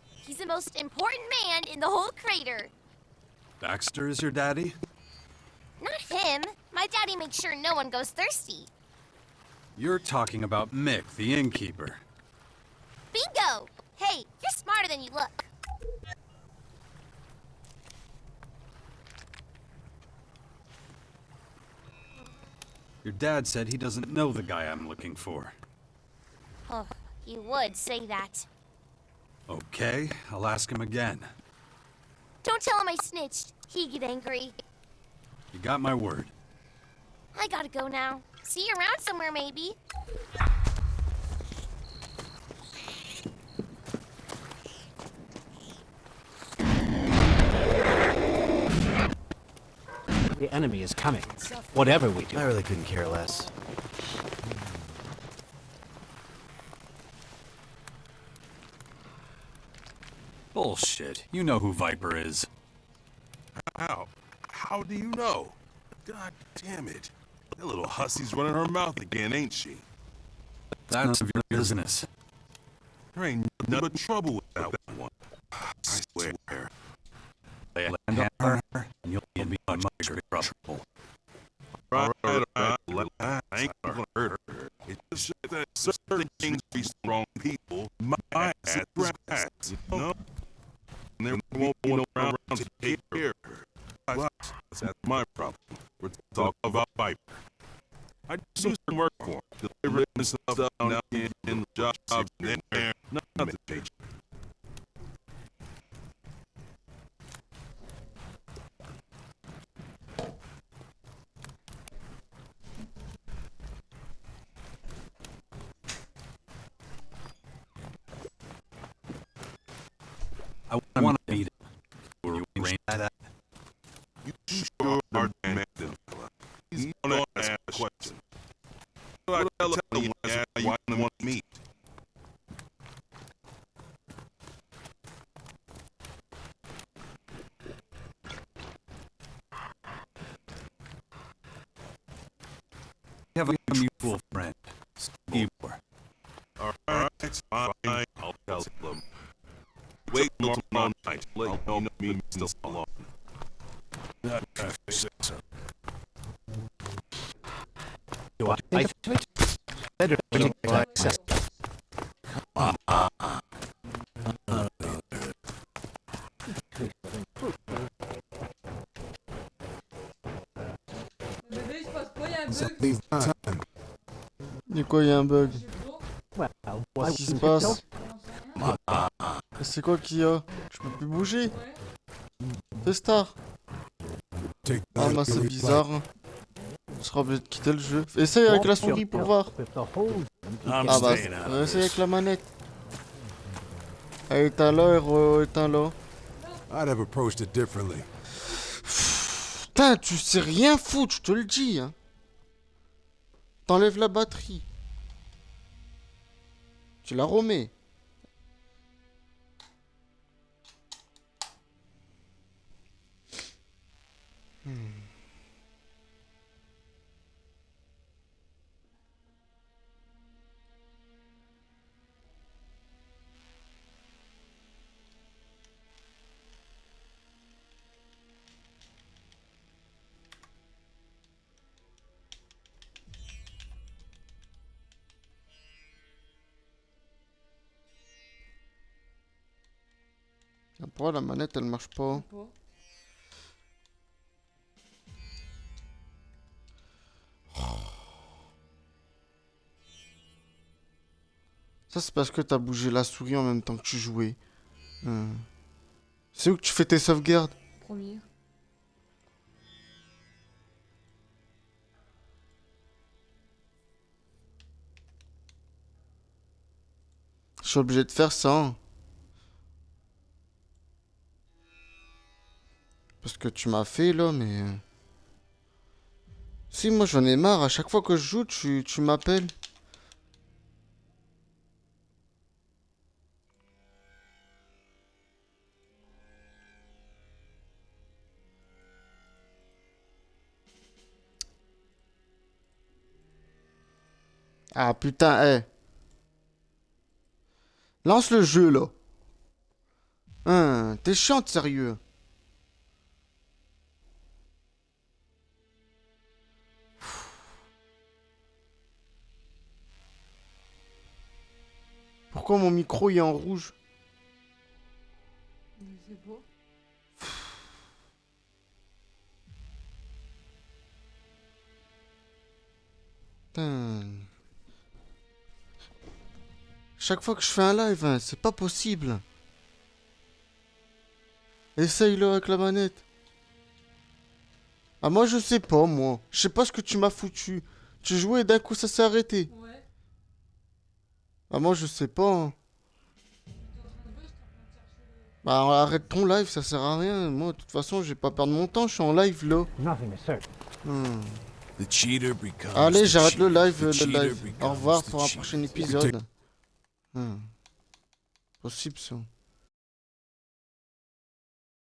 He's the most important man in the whole crater. Baxter is your daddy? Not him. My daddy makes sure no one goes thirsty. You're talking about Mick, the innkeeper. Bingo! Hey, you're smarter than you look. Your dad said he doesn't know the guy I'm looking for. Oh, you would say that. Okay, I'll ask him again. Don't tell him I snitched. He'd get angry. You got my word. I gotta go now. See you around somewhere, maybe. The enemy is coming. Whatever we do. I really couldn't care less. Bullshit. You know who Viper is. How? How do you know? God damn it. That little hussy's running her mouth again, ain't she? That's none of your business. There ain't nothing but trouble with that one. I swear. Lay a hand on her, and you'll be in much bigger trouble. Right, I ain't gonna hurt her. It's just that certain things be strong people. My ass is grass, you know? And there won't be no around to take care of her. That's my problem. We're talking about Viper. I just do some work for him. Delivering stuff down in the jobs in there. Nothing major. I want to meet him. Will you arrange that? You sure are man. He's gonna ask a question. I tell him why you want to meet. We have a mutual friend, Igor. Alright, fine. I'll tell him. Wait till tomorrow night. Let you know me still alone. Do I think of it? Better take access. Du coup, il y a un bug. Well, Qu'est-ce qui se passe? C'est quoi qu'il y a? Je peux plus bouger? Festar? Ah bah c'est bizarre. On sera obligé de quitter le jeu. Essaye avec la souris pour voir. Ah bah essaye avec la manette. Éteins-le, héros, éteins-le. I'd have approached it differently. Putain, tu sais rien foutre, je te le dis. Hein. T'enlèves la batterie. Tu la remets. Pourquoi la manette elle marche pas? Ça c'est parce que t'as bougé la souris en même temps que tu jouais. C'est où que tu fais tes sauvegardes? Premier. Je suis obligé de faire ça. Hein. Parce que tu m'as fait là, mais... Si, moi j'en ai marre, à chaque fois que je joue, tu m'appelles. Ah putain, hé. Lance le jeu là. Hein, t'es chiante, sérieux. Pourquoi mon micro il est en rouge? C'est beau. Putain. Chaque fois que je fais un live, hein, c'est pas possible. Essaye-le avec la manette. Ah moi je sais pas moi. Je sais pas ce que tu m'as foutu. Tu jouais et d'un coup ça s'est arrêté. Ouais. Ah moi je sais pas. Hein. Bah arrête ton live, ça sert à rien. Moi de toute façon je vais pas perdre mon temps, je suis en live là. Allez j'arrête le live, Au revoir pour un prochain épisode. Possible ça.